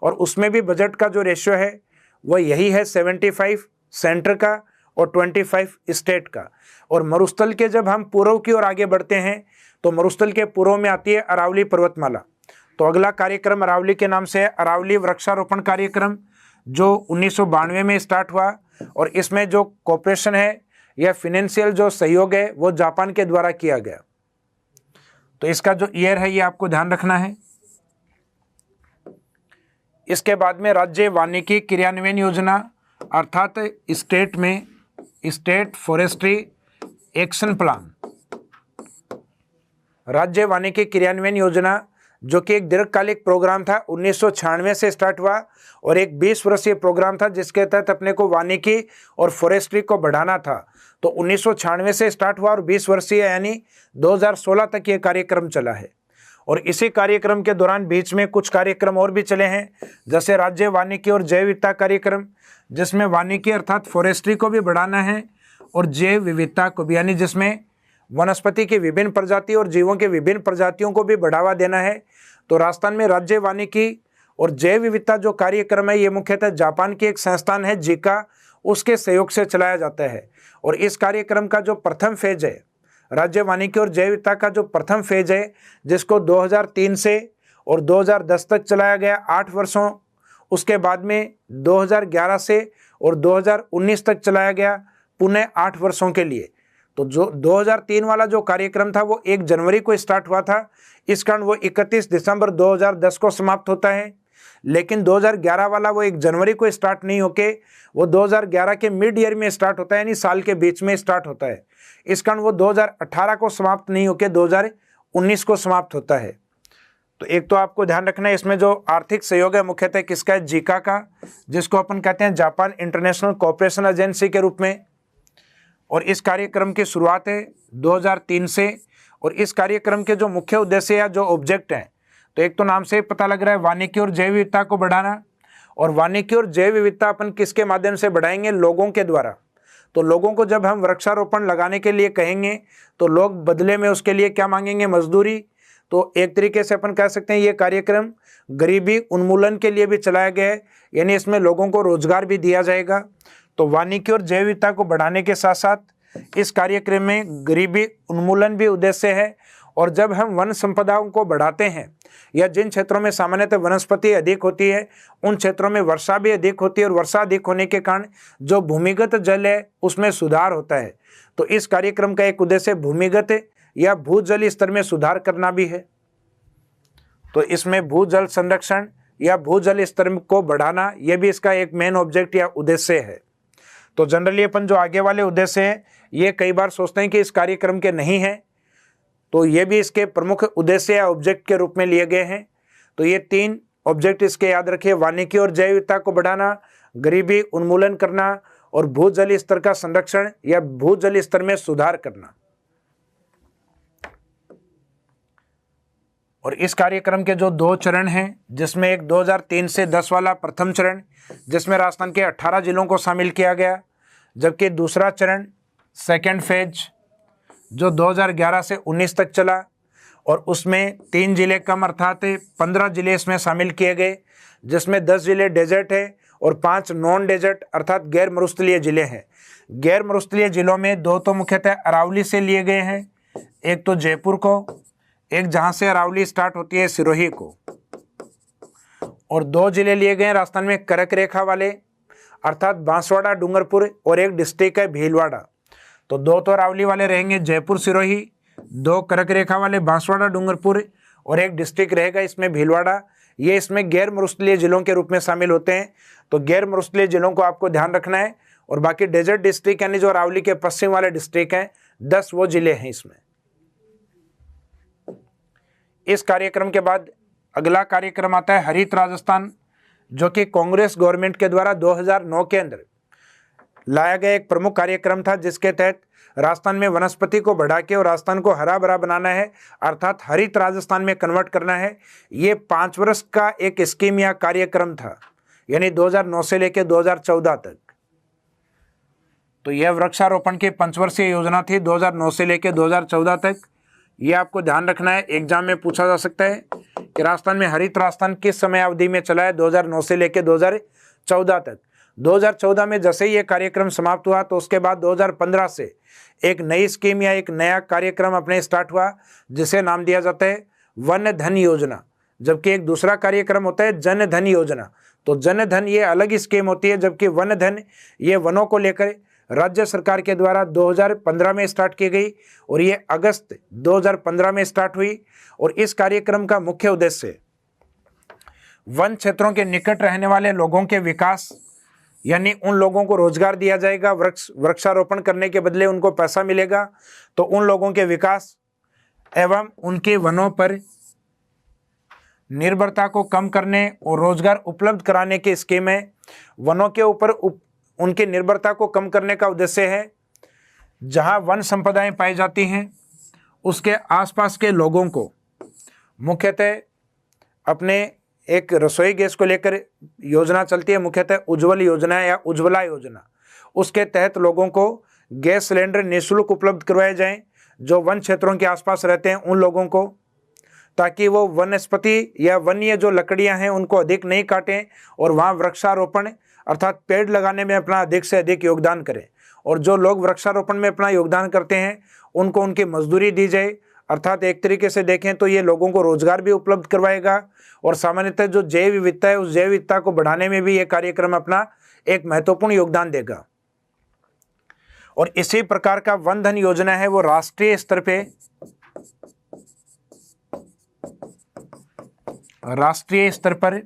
और उसमें भी बजट का जो रेशियो है वह यही है 75 सेंटर का और 25 स्टेट का। और मरुस्थल के जब हम पूर्व की ओर आगे बढ़ते हैं तो मरुस्थल के पूर्व में आती है अरावली पर्वतमाला। तो अगला कार्यक्रम अरावली के नाम से है अरावली वृक्षारोपण कार्यक्रम, जो 1992 में स्टार्ट हुआ। और इसमें जो कोऑपरेशन है या फिनेंशियल जो सहयोग है वो जापान के द्वारा किया गया। तो इसका जो ईयर है ये आपको ध्यान रखना है। इसके बाद में राज्य वानिकी क्रियान्वयन योजना अर्थात स्टेट फॉरेस्ट्री एक्शन प्लान, राज्य वानिकी क्रियान्वयन योजना जो कि एक दीर्घकालिक प्रोग्राम था, 1996 से स्टार्ट हुआ और एक 20 वर्षीय प्रोग्राम था जिसके तहत अपने को वानिकी और फॉरेस्ट्री को बढ़ाना था। तो 1996 से स्टार्ट हुआ और 20 वर्षीय यानी 2016 तक ये कार्यक्रम चला है। और इसी कार्यक्रम के दौरान बीच में कुछ कार्यक्रम और भी चले हैं, जैसे राज्य वानिकी और जैव विविधता कार्यक्रम, जिसमें वानिकी अर्थात फॉरेस्ट्री को भी बढ़ाना है और जैव विविधता को भी, यानी जिसमें वनस्पति की विभिन्न प्रजाति और जीवों के विभिन्न प्रजातियों को भी बढ़ावा देना है। तो राजस्थान में राज्य वानिकी और जैव विविधता जो कार्यक्रम है ये मुख्यतः जापान की एक संस्थान है जिका, उसके सहयोग से चलाया जाता है। और इस कार्यक्रम का जो प्रथम फेज है, राज्य वानिकी और जैव विविधता का जो प्रथम फेज है, जिसको 2003 से और 2010 तक चलाया गया 8 वर्षों, उसके बाद में 2011 से और 2019 तक चलाया गया पुनः 8 वर्षों के लिए। तो जो 2003 वाला जो कार्यक्रम था वो 1 जनवरी को स्टार्ट हुआ था, इस कारण वो 31 दिसंबर 2010 को समाप्त होता है। लेकिन 2011 वाला वो 1 जनवरी को स्टार्ट नहीं होके वो 2011 के मिड ईयर में स्टार्ट होता है, यानी साल के बीच में स्टार्ट होता है। इस कारण वो 2018 को समाप्त नहीं होके 2019 को समाप्त होता है। तो एक तो आपको ध्यान रखना है, इसमें जो आर्थिक सहयोग है मुख्यतः किसका है, जिका का, जिसको अपन कहते हैं जापान इंटरनेशनल कोऑपरेशन एजेंसी के रूप में। और इस कार्यक्रम की शुरुआत है 2003 से। और इस कार्यक्रम के जो मुख्य उद्देश्य या जो ऑब्जेक्ट हैं, तो एक तो नाम से पता लग रहा है वानिकी और जैव विविधता को बढ़ाना। और वानिकी और जैव विविधता अपन किसके माध्यम से बढ़ाएंगे, लोगों के द्वारा। तो लोगों को जब हम वृक्षारोपण लगाने के लिए कहेंगे तो लोग बदले में उसके लिए क्या मांगेंगे, मजदूरी। तो एक तरीके से अपन कह सकते हैं ये कार्यक्रम गरीबी उन्मूलन के लिए भी चलाया गया है, यानी इसमें लोगों को रोजगार भी दिया जाएगा। तो वानिकी और जैव विविधता को बढ़ाने के साथ साथ इस कार्यक्रम में गरीबी उन्मूलन भी उद्देश्य है। और जब हम वन संपदाओं को बढ़ाते हैं या जिन क्षेत्रों में सामान्यतः वनस्पति अधिक होती है उन क्षेत्रों में वर्षा भी अधिक होती है, और वर्षा अधिक होने के कारण जो भूमिगत जल है उसमें सुधार होता है। तो इस कार्यक्रम का एक उद्देश्य भूमिगत या भूजल स्तर में सुधार करना भी है। तो इसमें भूजल संरक्षण या भूजल स्तर को बढ़ाना, यह भी इसका एक मेन ऑब्जेक्ट या उद्देश्य है। तो जनरली अपन जो आगे वाले उद्देश्य हैं ये कई बार सोचते हैं कि इस कार्यक्रम के नहीं हैं, तो ये भी इसके प्रमुख उद्देश्य या ऑब्जेक्ट के रूप में लिए गए हैं। तो ये 3 ऑब्जेक्ट इसके याद रखिए, वानिकी और जैव विविधता को बढ़ाना, गरीबी उन्मूलन करना और भूजल स्तर का संरक्षण या भूजल स्तर में सुधार करना। और इस कार्यक्रम के जो 2 चरण हैं, जिसमें एक 2003 से 10 वाला प्रथम चरण, जिसमें राजस्थान के 18 जिलों को शामिल किया गया, जबकि दूसरा चरण सेकेंड फेज जो 2011 से 19 तक चला और उसमें 3 जिले कम अर्थात 15 जिले इसमें शामिल किए गए, जिसमें 10 जिले डेजर्ट है और 5 नॉन डेजर्ट अर्थात गैर मरुस्थलीय जिले हैं। गैर मरुस्थलीय जिलों में 2 तो मुख्यतः अरावली से लिए गए हैं, एक तो जयपुर को, एक जहां से अरावली स्टार्ट होती है सिरोही को, और 2 जिले लिए गए राजस्थान में कर्क रेखा वाले अर्थात बांसवाड़ा डूंगरपुर, और एक डिस्ट्रिक्ट है भीलवाड़ा। तो 2 तो अरावली वाले रहेंगे जयपुर सिरोही, 2 कर्क रेखा वाले बांसवाड़ा डूंगरपुर, और एक डिस्ट्रिक्ट रहेगा इसमें भीलवाड़ा। ये इसमें गैर मरुस्थलीय जिलों के रूप में शामिल होते हैं। तो गैर मरुस्थलीय जिलों को आपको ध्यान रखना है। और बाकी डेजर्ट डिस्ट्रिक्ट यानी जो अरावली के पश्चिम वाले डिस्ट्रिक्ट हैं 10 वो जिले हैं इसमें। इस कार्यक्रम के बाद अगला कार्यक्रम आता है हरित राजस्थान, जो कि कांग्रेस गवर्नमेंट के द्वारा 2009 के अंदर लाया गया एक प्रमुख कार्यक्रम था, जिसके तहत राजस्थान में वनस्पति को बढ़ा के और राजस्थान को हरा भरा बनाना है, अर्थात हरित राजस्थान में कन्वर्ट करना है। ये 5 वर्ष का एक स्कीम या कार्यक्रम था, यानी 2009 से लेकर 2014 तक। तो यह वृक्षारोपण की 5 वर्षीय योजना थी, 2009 से लेकर 2014 तक। ये आपको ध्यान रखना है, एग्जाम में पूछा जा सकता है कि राजस्थान में हरित राजस्थान किस समय अवधि में चला है, 2009 से लेकर 2014 तक। 2014 में जैसे ही ये कार्यक्रम समाप्त हुआ तो उसके बाद 2015 से एक नई स्कीम या एक नया कार्यक्रम अपने स्टार्ट हुआ, जिसे नाम दिया जाता है वन धन योजना। जबकि एक दूसरा कार्यक्रम होता है जन धन योजना। तो जन धन ये अलग स्कीम होती है, जबकि वन धन ये वनों को लेकर राज्य सरकार के द्वारा 2015 में स्टार्ट की गई और ये अगस्त 2015 में स्टार्ट हुई। और इस कार्यक्रम का मुख्य उद्देश्य वन क्षेत्रों के निकट रहने वाले लोगों के विकास, यानी उन लोगों को रोजगार दिया जाएगा, वृक्षारोपण करने के बदले उनको पैसा मिलेगा, तो उन लोगों के विकास एवं उनके वनों पर निर्भरता को कम करने और रोजगार उपलब्ध कराने की स्कीम है। वनों के ऊपर उनकी निर्भरता को कम करने का उद्देश्य है जहां वन संपदाएं पाई जाती हैं उसके आसपास के लोगों को मुख्यतः अपने एक रसोई गैस को लेकर योजना चलती है, मुख्यतः उज्ज्वल योजना या उज्ज्वला योजना। उसके तहत लोगों को गैस सिलेंडर निःशुल्क उपलब्ध करवाए जाएं जो वन क्षेत्रों के आसपास रहते हैं उन लोगों को, ताकि वो वनस्पति या वन्य जो लकड़ियां हैं उनको अधिक नहीं काटें और वहाँ वृक्षारोपण अर्थात पेड़ लगाने में अपना अधिक से अधिक योगदान करें। और जो लोग वृक्षारोपण में अपना योगदान करते हैं उनको उनकी मजदूरी दी जाए, अर्थात एक तरीके से देखें तो ये लोगों को रोजगार भी उपलब्ध करवाएगा और सामान्यतः जो जैव विविधता है उस जैव विविधता को बढ़ाने में भी ये कार्यक्रम अपना एक महत्वपूर्ण योगदान देगा। और इसी प्रकार का वन धन योजना है वो राष्ट्रीय स्तर पर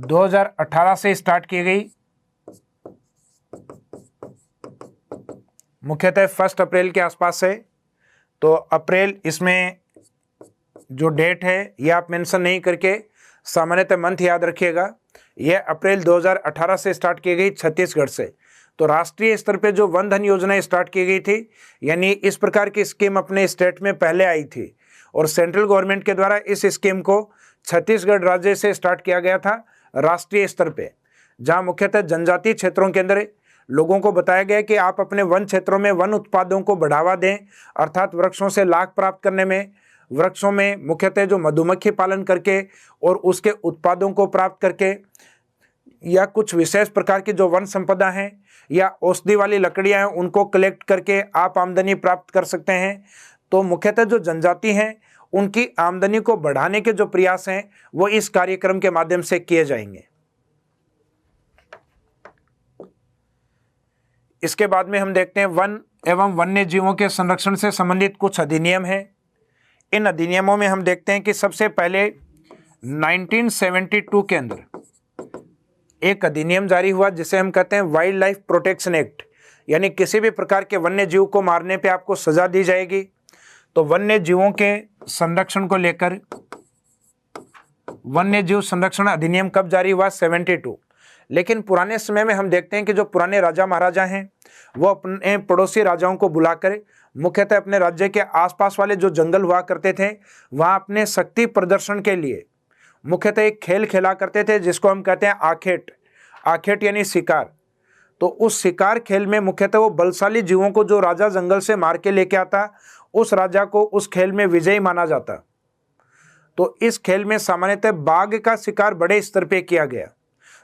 2018 से स्टार्ट की गई। मुख्यतः 1 अप्रैल के आसपास से। तो अप्रैल इसमें जो डेट है ये आप मेंशन नहीं करके सामान्यतः मंथ याद रखिएगा। यह अप्रैल 2018 से स्टार्ट की गई छत्तीसगढ़ से। तो राष्ट्रीय स्तर पे जो वन धन योजना स्टार्ट की गई थी, यानी इस प्रकार की स्कीम अपने स्टेट में पहले आई थी और सेंट्रल गवर्नमेंट के द्वारा इस स्कीम को छत्तीसगढ़ राज्य से स्टार्ट किया गया था राष्ट्रीय स्तर पे, जहां मुख्यतः जनजातीय क्षेत्रों के अंदर लोगों को बताया गया कि आप अपने वन क्षेत्रों में वन उत्पादों को बढ़ावा दें, अर्थात वृक्षों से लाख प्राप्त करने में, वृक्षों में मुख्यतः जो मधुमक्खी पालन करके और उसके उत्पादों को प्राप्त करके या कुछ विशेष प्रकार की जो वन संपदा हैं या औषधि वाली लकड़ियां हैं उनको कलेक्ट करके आप आमदनी प्राप्त कर सकते हैं। तो मुख्यतः जो जनजाति हैं उनकी आमदनी को बढ़ाने के जो प्रयास हैं वो इस कार्यक्रम के माध्यम से किए जाएंगे। इसके बाद में हम देखते हैं वन एवं वन्य जीवों के संरक्षण से संबंधित कुछ अधिनियम हैं। इन अधिनियमों में हम देखते हैं कि सबसे पहले 1972 के अंदर एक अधिनियम जारी हुआ जिसे हम कहते हैं वाइल्ड लाइफ प्रोटेक्शन एक्ट, यानी किसी भी प्रकार के वन्य जीव को मारने पे आपको सजा दी जाएगी। तो वन्य जीवों के संरक्षण को लेकर वन्य जीव संरक्षण अधिनियम कब जारी हुआ? 72। लेकिन पुराने समय में हम देखते हैं कि जो पुराने राजा महाराजा हैं वो अपने पड़ोसी राजाओं को बुलाकर मुख्यतः अपने राज्य के आसपास वाले जो जंगल हुआ करते थे वहाँ अपने शक्ति प्रदर्शन के लिए मुख्यतः एक खेल खेला करते थे जिसको हम कहते हैं आखेट। आखेट यानी शिकार। तो उस शिकार खेल में मुख्यतः वो बलशाली जीवों को जो राजा जंगल से मार के लेके आता उस राजा को उस खेल में विजयी माना जाता। तो इस खेल में सामान्यतः बाघ का शिकार बड़े स्तर पे किया गया।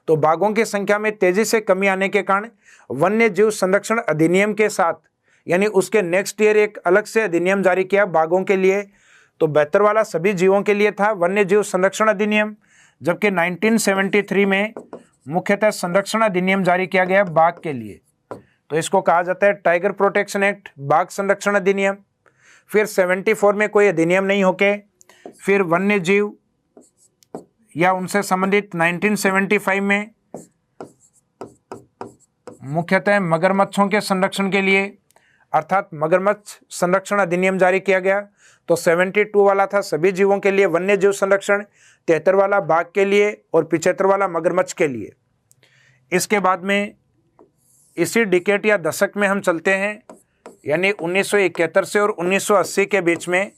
तो बाघों की संख्या में तेजी से कमी आने के कारण वन्य जीव संरक्षण अधिनियम के साथ यानी उसके नेक्स्ट ईयर एक अलग से अधिनियम जारी किया बाघों के लिए। तो बेहतर वाला सभी जीवों के लिए था वन्य जीव संरक्षण अधिनियम, जबकि 1973 में मुख्यतः संरक्षण अधिनियम जारी किया गया बाघ के लिए। तो इसको कहा जाता है टाइगर प्रोटेक्शन एक्ट, बाघ संरक्षण अधिनियम। फिर 74 में कोई अधिनियम नहीं होके फिर वन्य जीव या उनसे संबंधित 1975 में मुख्यतः मगरमच्छों के संरक्षण के लिए अर्थात मगरमच्छ संरक्षण अधिनियम जारी किया गया। तो 72 वाला था सभी जीवों के लिए वन्य जीव संरक्षण, 73 वाला बाघ के लिए और 75 वाला मगरमच्छ के लिए। इसके बाद में इसी डिकेट या दशक में हम चलते हैं, यानी 1971 से और 1980 के बीच में,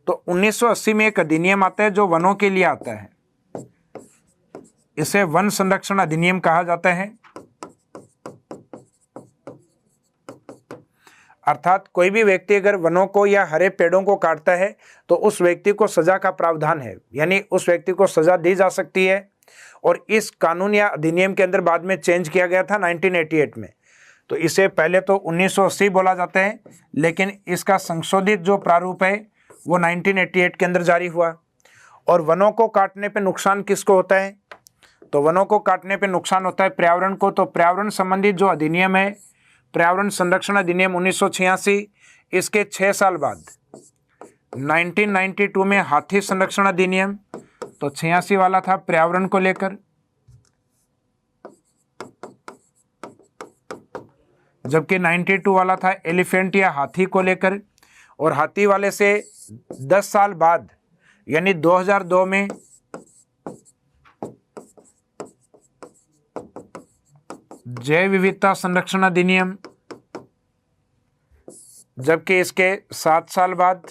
तो 1980 में एक अधिनियम आता है जो वनों के लिए आता है। इसे वन संरक्षण अधिनियम कहा जाता है। अर्थात कोई भी व्यक्ति अगर वनों को या हरे पेड़ों को काटता है तो उस व्यक्ति को सजा का प्रावधान है, यानी उस व्यक्ति को सजा दी जा सकती है। और इस कानून या अधिनियम के अंदर बाद में चेंज किया गया था 1988 में। तो इसे पहले तो 1980 बोला जाता है, लेकिन इसका संशोधित जो प्रारूप है वो 1988 के अंदर जारी हुआ। और वनों को काटने पे नुकसान किसको होता है? तो वनों को काटने पे नुकसान होता है पर्यावरण को। तो पर्यावरण संबंधित जो अधिनियम है, पर्यावरण संरक्षण अधिनियम 1986, इसके 6 साल बाद 1992 में हाथी संरक्षण अधिनियम, तो 86 वाला था पर्यावरण को लेकर, जबकि 92 वाला था एलिफेंट या हाथी को लेकर। और हाथी वाले से 10 साल बाद यानी 2002 में जैव विविधता संरक्षण अधिनियम, जबकि इसके 7 साल बाद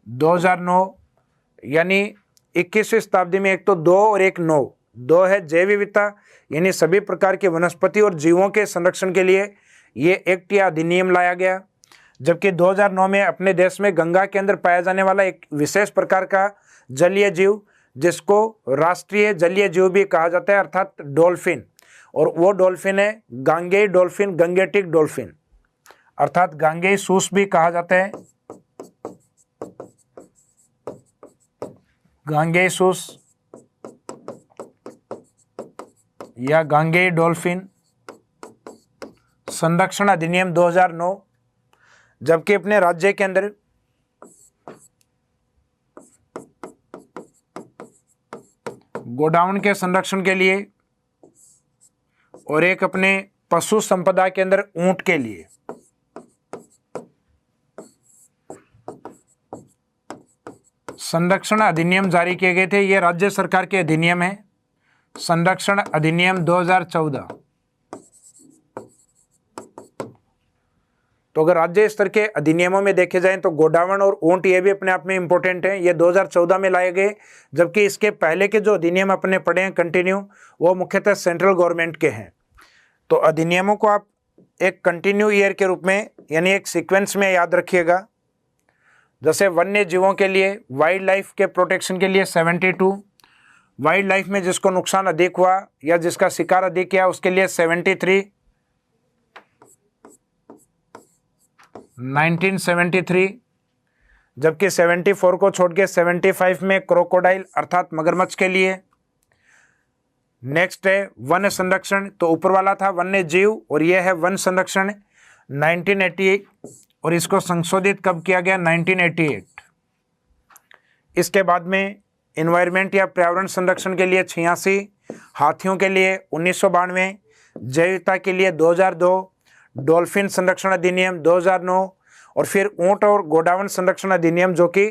2009, यानी 21वीं शताब्दी में एक तो 2 और एक 9। 2 है जैव विविधता, यानी सभी प्रकार के वनस्पति और जीवों के संरक्षण के लिए ये एक्ट या अधिनियम लाया गया। जबकि 2009 में अपने देश में गंगा के अंदर पाया जाने वाला एक विशेष प्रकार का जलीय जीव, जिसको राष्ट्रीय जलीय जीव भी कहा जाता है, अर्थात डॉल्फिन, और वो डॉल्फिन है गांगेय डॉल्फिन, गंगेटिक डॉल्फिन, अर्थात गांगेय सूस भी कहा जाता है, गांगेय सूस या गांगेय डॉल्फिन संरक्षण अधिनियम 2009। जबकि अपने राज्य के अंदर गोडाउन के संरक्षण के लिए और एक अपने पशु संपदा के अंदर ऊंट के लिए संरक्षण अधिनियम जारी किए गए थे। ये राज्य सरकार के अधिनियम है। संरक्षण अधिनियम 2014। तो अगर राज्य स्तर के अधिनियमों में देखे जाएं तो गोडावण और ऊंट ये भी अपने आप में इंपॉर्टेंट हैं। ये 2014 में लाए गए, जबकि इसके पहले के जो अधिनियम अपने पढ़े हैं कंटिन्यू, वो मुख्यतः सेंट्रल गवर्नमेंट के हैं। तो अधिनियमों को आप एक कंटिन्यू ईयर के रूप में, यानी एक सीक्वेंस में याद रखिएगा। जैसे वन्य जीवों के लिए, वाइल्ड लाइफ के प्रोटेक्शन के लिए 72, वाइल्ड लाइफ में जिसको नुकसान अधिक हुआ या जिसका शिकार अधिक किया उसके लिए 73, 1973, जबकि 74 को छोड़ के 75 में क्रोकोडाइल अर्थात मगरमच्छ के लिए। नेक्स्ट है वन संरक्षण, तो ऊपर वाला था वन्य जीव और यह है वन संरक्षण 1988, और इसको संशोधित कब किया गया? 1988। इसके बाद में इन्वायरमेंट या पर्यावरण संरक्षण के लिए 86, हाथियों के लिए 1992, जैविकता के लिए 2002, डॉल्फिन संरक्षण अधिनियम 2009, और फिर ऊंट और गोडावण संरक्षण अधिनियम जो कि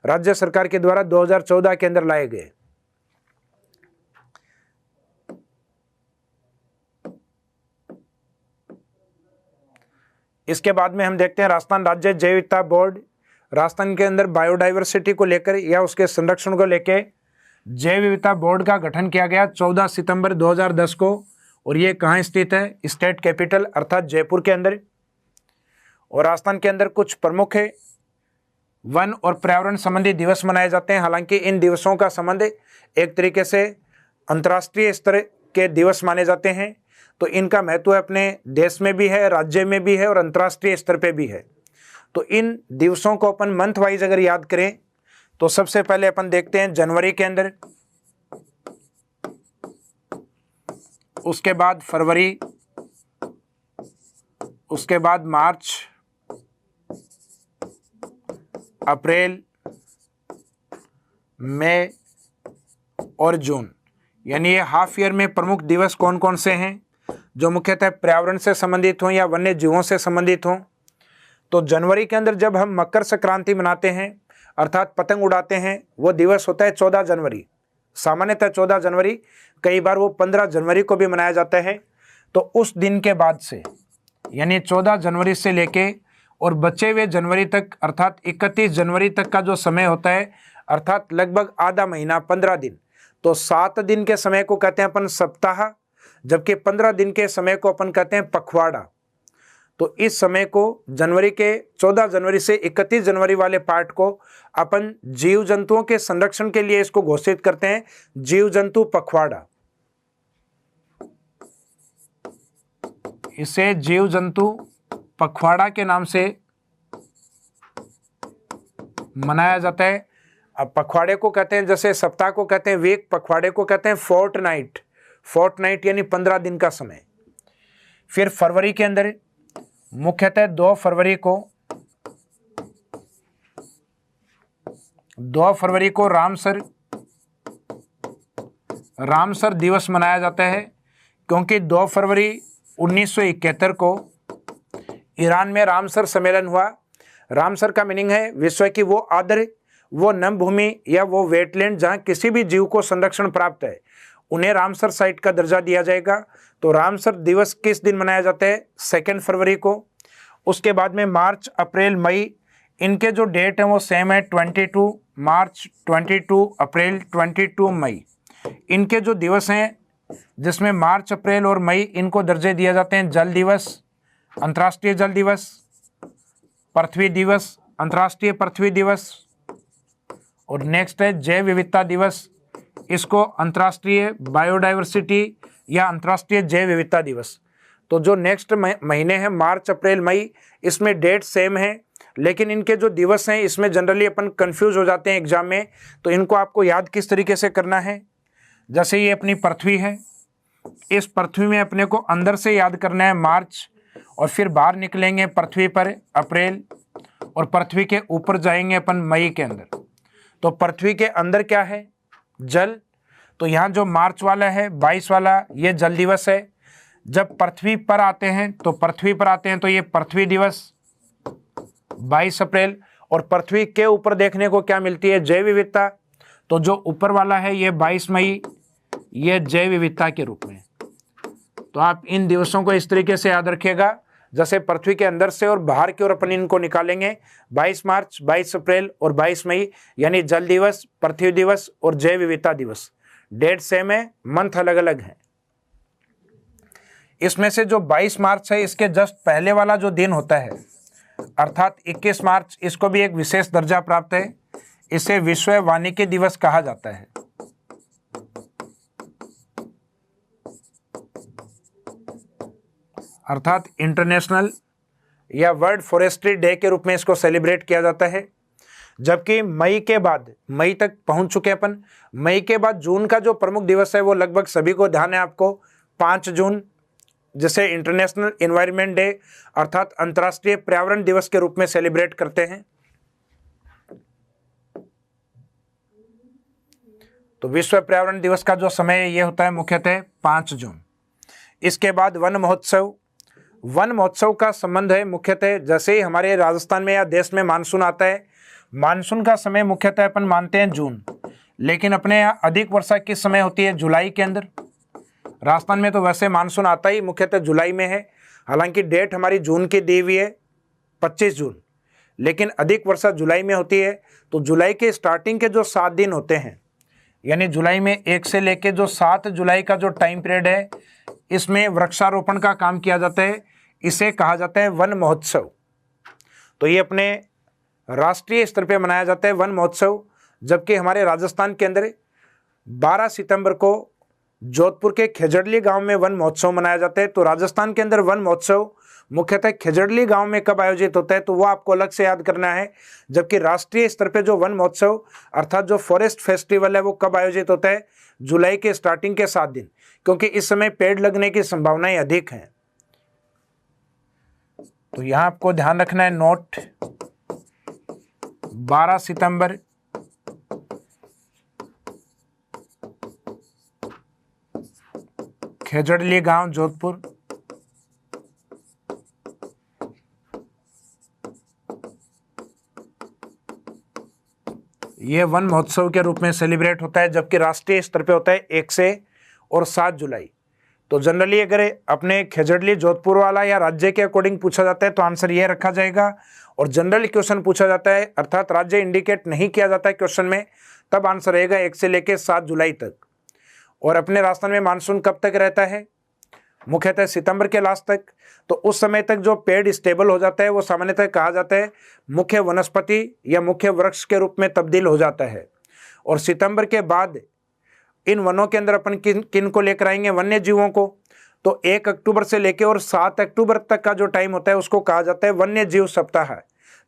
राज्य सरकार के द्वारा 2014 के अंदर लाए गए। इसके बाद में हम देखते हैं राजस्थान राज्य जैव विविधता बोर्ड। राजस्थान के अंदर बायोडाइवर्सिटी को लेकर या उसके संरक्षण को लेकर जैव विविधता बोर्ड का गठन किया गया 14 सितंबर 2010 को, और ये कहाँ स्थित है? स्टेट कैपिटल अर्थात जयपुर के अंदर। और राजस्थान के अंदर कुछ प्रमुख वन और पर्यावरण संबंधी दिवस मनाए जाते हैं। हालांकि इन दिवसों का संबंध एक तरीके से अंतर्राष्ट्रीय स्तर के दिवस माने जाते हैं, तो इनका महत्व अपने देश में भी है, राज्य में भी है और अंतर्राष्ट्रीय स्तर पे भी है। तो इन दिवसों को अपन मंथ वाइज अगर याद करें तो सबसे पहले अपन देखते हैं जनवरी के अंदर, उसके बाद फरवरी, उसके बाद मार्च, अप्रैल, मई और जून, यानी ये हाफ ईयर में प्रमुख दिवस कौन कौन से हैं जो मुख्यतः पर्यावरण से संबंधित हों या वन्य जीवों से संबंधित हों। तो जनवरी के अंदर जब हम मकर संक्रांति मनाते हैं अर्थात पतंग उड़ाते हैं, वो दिवस होता है 14 जनवरी। सामान्यतः 14 जनवरी, कई बार वो 15 जनवरी को भी मनाया जाता है। तो उस दिन के बाद से यानी 14 जनवरी से लेके और बचे हुए जनवरी तक अर्थात 31 जनवरी तक का जो समय होता है अर्थात लगभग आधा महीना 15 दिन, तो 7 दिन के समय को कहते हैं अपन सप्ताह, जबकि 15 दिन के समय को अपन कहते हैं पखवाड़ा। तो इस समय को जनवरी के 14 जनवरी से 31 जनवरी वाले पार्ट को अपन जीव जंतुओं के संरक्षण के लिए इसको घोषित करते हैं जीव जंतु पखवाड़ा। इसे जीव जंतु पखवाड़ा के नाम से मनाया जाता है। अब पखवाड़े को कहते हैं, जैसे सप्ताह को कहते हैं वीक, पखवाड़े को कहते हैं फोर्टनाइट। फोर्टनाइट यानी 15 दिन का समय। फिर फरवरी के अंदर मुख्यतः 2 फरवरी को रामसर दिवस मनाया जाता है, क्योंकि 2 फरवरी 1971 को ईरान में रामसर सम्मेलन हुआ। रामसर का मीनिंग है विश्व की वो आदर, वो नम भूमि या वो वेटलैंड जहाँ किसी भी जीव को संरक्षण प्राप्त है, उन्हें रामसर साइट का दर्जा दिया जाएगा। तो रामसर दिवस किस दिन मनाया जाता है? 2 फरवरी को। उसके बाद में मार्च, अप्रैल, मई, इनके जो डेट हैं वो सेम है, 22 मार्च, 22 अप्रैल, 22 मई। इनके जो दिवस हैं जिसमें मार्च, अप्रैल और मई, इनको दर्जे दिए जाते हैं जल दिवस, अंतर्राष्ट्रीय जल दिवस, पृथ्वी दिवस, अंतर्राष्ट्रीय पृथ्वी दिवस, और नेक्स्ट है जैव विविधता दिवस। इसको अंतर्राष्ट्रीय बायोडाइवर्सिटी या अंतर्राष्ट्रीय जैव विविधता दिवस। तो जो नेक्स्ट महीने हैं मार्च, अप्रैल, मई, इसमें डेट सेम है, लेकिन इनके जो दिवस हैं इसमें जनरली अपन कंफ्यूज हो जाते हैं एग्जाम में। तो इनको आपको याद किस तरीके से करना है? जैसे ये अपनी पृथ्वी है, इस पृथ्वी में अपने को अंदर से याद करना है मार्च, और फिर बाहर निकलेंगे पृथ्वी पर अप्रैल, और पृथ्वी के ऊपर जाएंगे अपन मई के अंदर। तो पृथ्वी के अंदर क्या है? जल। तो यहाँ जो मार्च वाला है 22 वाला, ये जल दिवस है। जब पृथ्वी पर आते हैं तो ये पृथ्वी दिवस 22 अप्रैल। और पृथ्वी के ऊपर देखने को क्या मिलती है? जैव विविधता। तो जो ऊपर वाला है ये 22 मई, ये जैव विविधता के रूप में। तो आप इन दिवसों को इस तरीके से याद रखिएगा, जैसे पृथ्वी के अंदर से और बाहर की ओर अपन इनको निकालेंगे। 22 मार्च, 22 अप्रैल और 22 मई, यानी जल दिवस, पृथ्वी दिवस और जैव विविधता दिवस। डेट सेम है, मंथ अलग अलग है। इसमें से जो 22 मार्च है, इसके जस्ट पहले वाला जो दिन होता है अर्थात 21 मार्च, इसको भी एक विशेष दर्जा प्राप्त है। इसे विश्व वानिकी दिवस कहा जाता है। अर्थात इंटरनेशनल या वर्ल्ड फॉरेस्ट्री डे के रूप में इसको सेलिब्रेट किया जाता है। जबकि मई के बाद, मई तक पहुंच चुके अपन, मई के बाद जून का जो प्रमुख दिवस है वो लगभग सभी को ध्यान है आपको, 5 जून, जिसे इंटरनेशनल एनवायरनमेंट डे अर्थात अंतर्राष्ट्रीय पर्यावरण दिवस के रूप में सेलिब्रेट करते हैं। तो विश्व पर्यावरण दिवस का जो समय ये होता है मुख्यतः 5 जून। इसके बाद वन महोत्सव। वन महोत्सव का संबंध है मुख्यतः, जैसे ही हमारे राजस्थान में या देश में मानसून आता है, मानसून का समय मुख्यतः अपन मानते हैं जून, लेकिन अपने यहाँ अधिक वर्षा किस समय होती है? जुलाई के अंदर। राजस्थान में तो वैसे मानसून आता ही मुख्यतः जुलाई में है, हालांकि डेट हमारी जून की दी हुई है 25 जून, लेकिन अधिक वर्षा जुलाई में होती है। तो जुलाई के स्टार्टिंग के जो 7 दिन होते हैं, यानी जुलाई में 1 से लेके जो 7 जुलाई का जो टाइम पीरियड है, इसमें वृक्षारोपण का काम किया जाता है। इसे कहा जाता है वन महोत्सव। तो ये अपने राष्ट्रीय स्तर पे मनाया जाता है वन महोत्सव। जबकि हमारे राजस्थान के अंदर 12 सितंबर को जोधपुर के खेजड़ली गांव में वन महोत्सव मनाया जाता है। तो राजस्थान के अंदर वन महोत्सव मुख्यतः खेजड़ली गांव में कब आयोजित होता है, तो वो आपको अलग से याद करना है। जबकि राष्ट्रीय स्तर पे जो वन महोत्सव अर्थात जो फॉरेस्ट फेस्टिवल है वो कब आयोजित होता है? जुलाई के स्टार्टिंग के 7 दिन, क्योंकि इस समय पेड़ लगने की संभावनाएं अधिक हैं। तो यहां आपको ध्यान रखना है नोट, 12 सितंबर खेजड़ली गांव, जोधपुर। ये वन महोत्सव के रूप में सेलिब्रेट होता है, जबकि राष्ट्रीय स्तर पे होता है 1 से और 7 जुलाई। तो जनरली अगर अपने खेजड़ली जोधपुर वाला या राज्य के अकॉर्डिंग पूछा जाता है तो आंसर ये रखा जाएगा। और जनरली क्वेश्चन पूछा जाता है अर्थात राज्य इंडिकेट नहीं किया जाता है क्वेश्चन में, तब आंसर रहेगा 1 से लेकर 7 जुलाई तक। और अपने राजस्थान में मानसून कब तक रहता है? मुख्यतः सितंबर के लास्ट तक। तो उस समय तक जो पेड़ स्टेबल हो जाता है वो सामान्यतः कहा जाता है मुख्य वनस्पति या मुख्य वृक्ष के रूप में तब्दील हो जाता है। और सितंबर के बाद इन वनों के अंदर अपन किन किन को लेकर आएंगे? वन्य जीवों को। तो 1 अक्टूबर से लेकर और 7 अक्टूबर तक का जो टाइम होता है उसको कहा जाता है वन्य जीव सप्ताह।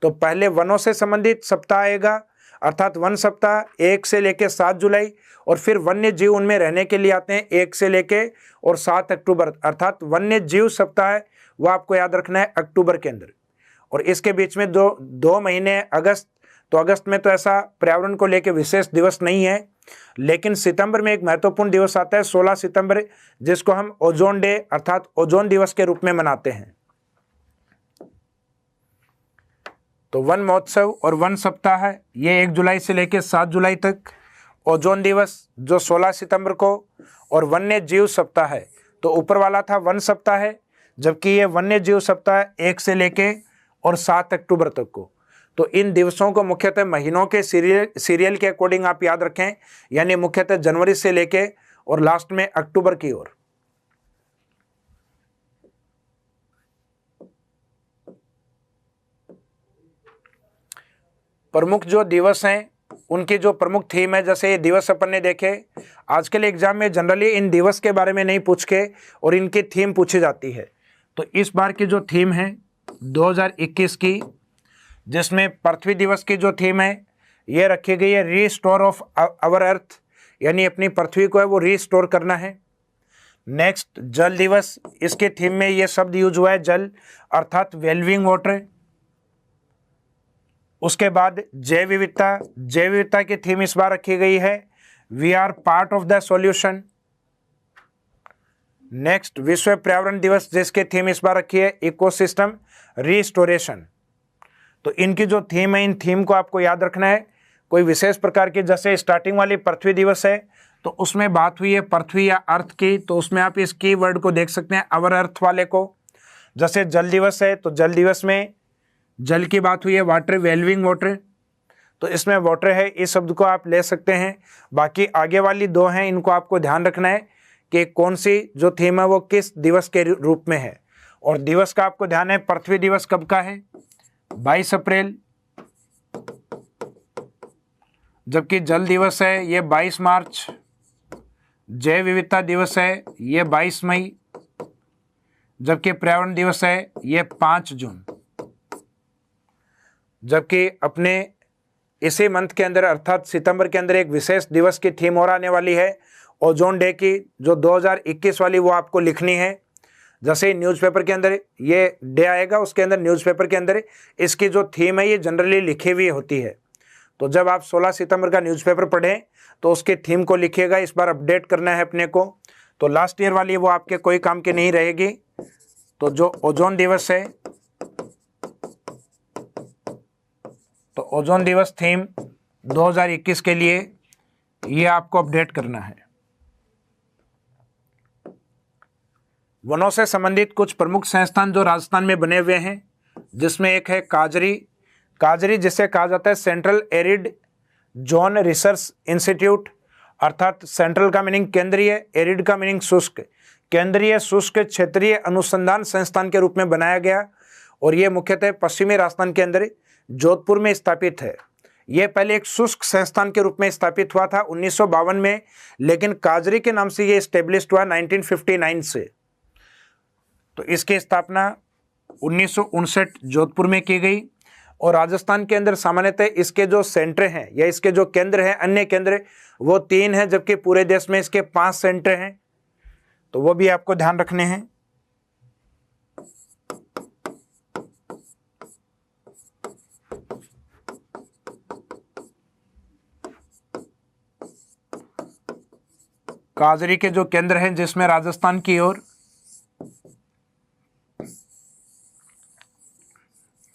तो पहले वनों से संबंधित सप्ताह आएगा अर्थात वन सप्ताह 1 से लेकर 7 जुलाई, और फिर वन्य जीव उनमें रहने के लिए आते हैं 1 से लेकर और 7 अक्टूबर, अर्थात वन्य जीव सप्ताह वो आपको याद रखना है अक्टूबर के अंदर। और इसके बीच में दो महीने अगस्त, तो अगस्त में तो ऐसा पर्यावरण को लेकर विशेष दिवस नहीं है, लेकिन सितंबर में एक महत्वपूर्ण दिवस आता है 16 सितंबर, जिसको हम ओजोन डे अर्थात ओजोन दिवस के रूप में मनाते हैं। तो वन महोत्सव और वन सप्ताह ये 1 जुलाई से लेकर 7 जुलाई तक, ओजोन दिवस जो 16 सितंबर को, और वन्य जीव सप्ताह है तो ऊपर वाला था वन सप्ताह है, जबकि ये वन्य जीव सप्ताह 1 से लेके और 7 अक्टूबर तक को। तो इन दिवसों को मुख्यतः महीनों के सीरियल के अकॉर्डिंग आप याद रखें, यानी मुख्यतः जनवरी से लेके और लास्ट में अक्टूबर की ओर। प्रमुख जो दिवस हैं उनकी जो प्रमुख थीम है, जैसे ये दिवस अपन ने देखे, आजकल एग्जाम में जनरली इन दिवस के बारे में नहीं पूछ के और इनकी थीम पूछी जाती है। तो इस बार की जो थीम है 2021 की, जिसमें पृथ्वी दिवस की जो थीम है ये रखी गई है रीस्टोर ऑफ आवर अर्थ, यानी अपनी पृथ्वी को है वो रीस्टोर करना है। नेक्स्ट जल दिवस, इसके थीम में ये शब्द यूज हुआ है जल अर्थात वेलविंग वाटर। उसके बाद जैव विविधता की थीम इस बार रखी गई है we are part of the solution. Next विश्व पर्यावरण दिवस, जिसके थीम इस बार रखी है इकोसिस्टम रिस्टोरेशन। तो इनकी जो थीम है, इन थीम को आपको याद रखना है। कोई विशेष प्रकार की, जैसे स्टार्टिंग वाली पृथ्वी दिवस है तो उसमें बात हुई है पृथ्वी या अर्थ की, तो उसमें आप इस की वर्ड को देख सकते हैं अवर अर्थ वाले को। जैसे जल दिवस है तो जल दिवस में जल की बात हुई है वाटर, वेलविंग वाटर, तो इसमें वाटर है, इस शब्द को आप ले सकते हैं। बाकी आगे वाली दो हैं, इनको आपको ध्यान रखना है कि कौन सी जो थीम है वो किस दिवस के रूप में है। और दिवस का आपको ध्यान है, पृथ्वी दिवस कब का है? 22 अप्रैल, जबकि जल दिवस है ये 22 मार्च, जैव विविधता दिवस है ये 22 मई, जबकि पर्यावरण दिवस है ये 5 जून। जबकि अपने इसी मंथ के अंदर अर्थात सितंबर के अंदर एक विशेष दिवस की थीम और आने वाली है ओजोन डे की, जो 2021 वाली, वो आपको लिखनी है। जैसे न्यूज़पेपर के अंदर ये डे आएगा, उसके अंदर न्यूज़पेपर के अंदर इसकी जो थीम है ये जनरली लिखी हुई होती है। तो जब आप 16 सितंबर का न्यूज़पेपर पढ़ें तो उसकी थीम को लिखिएगा, इस बार अपडेट करना है अपने को। तो लास्ट ईयर वाली वो आपके कोई काम की नहीं रहेगी। तो जो ओजोन दिवस है, तो ओजोन दिवस थीम 2021 के लिए ये आपको अपडेट करना है। वनों से संबंधित कुछ प्रमुख संस्थान जो राजस्थान में बने हुए हैं, जिसमें एक है काजरी, जिसे कहा जाता है central arid zone research institute, अर्थात सेंट्रल का मीनिंग केंद्रीय, एरिड का मीनिंग शुष्क, केंद्रीय शुष्क क्षेत्रीय अनुसंधान संस्थान के रूप में बनाया गया। और ये मुख्यतः पश्चिमी राजस्थान के अंदर जोधपुर में स्थापित है। ये पहले एक शुष्क संस्थान के रूप में स्थापित हुआ था 1952 में, लेकिन काजरी के नाम से ये स्टेब्लिश्ड हुआ 1959 से। तो इसकी स्थापना 1959 जोधपुर में की गई। और राजस्थान के अंदर सामान्यतः इसके जो सेंटर हैं या इसके जो केंद्र हैं, अन्य केंद्र, वो 3 हैं, जबकि पूरे देश में इसके 5 सेंटर हैं। तो वो भी आपको ध्यान रखने हैं। काजरी के जो केंद्र हैं, जिसमें राजस्थान की ओर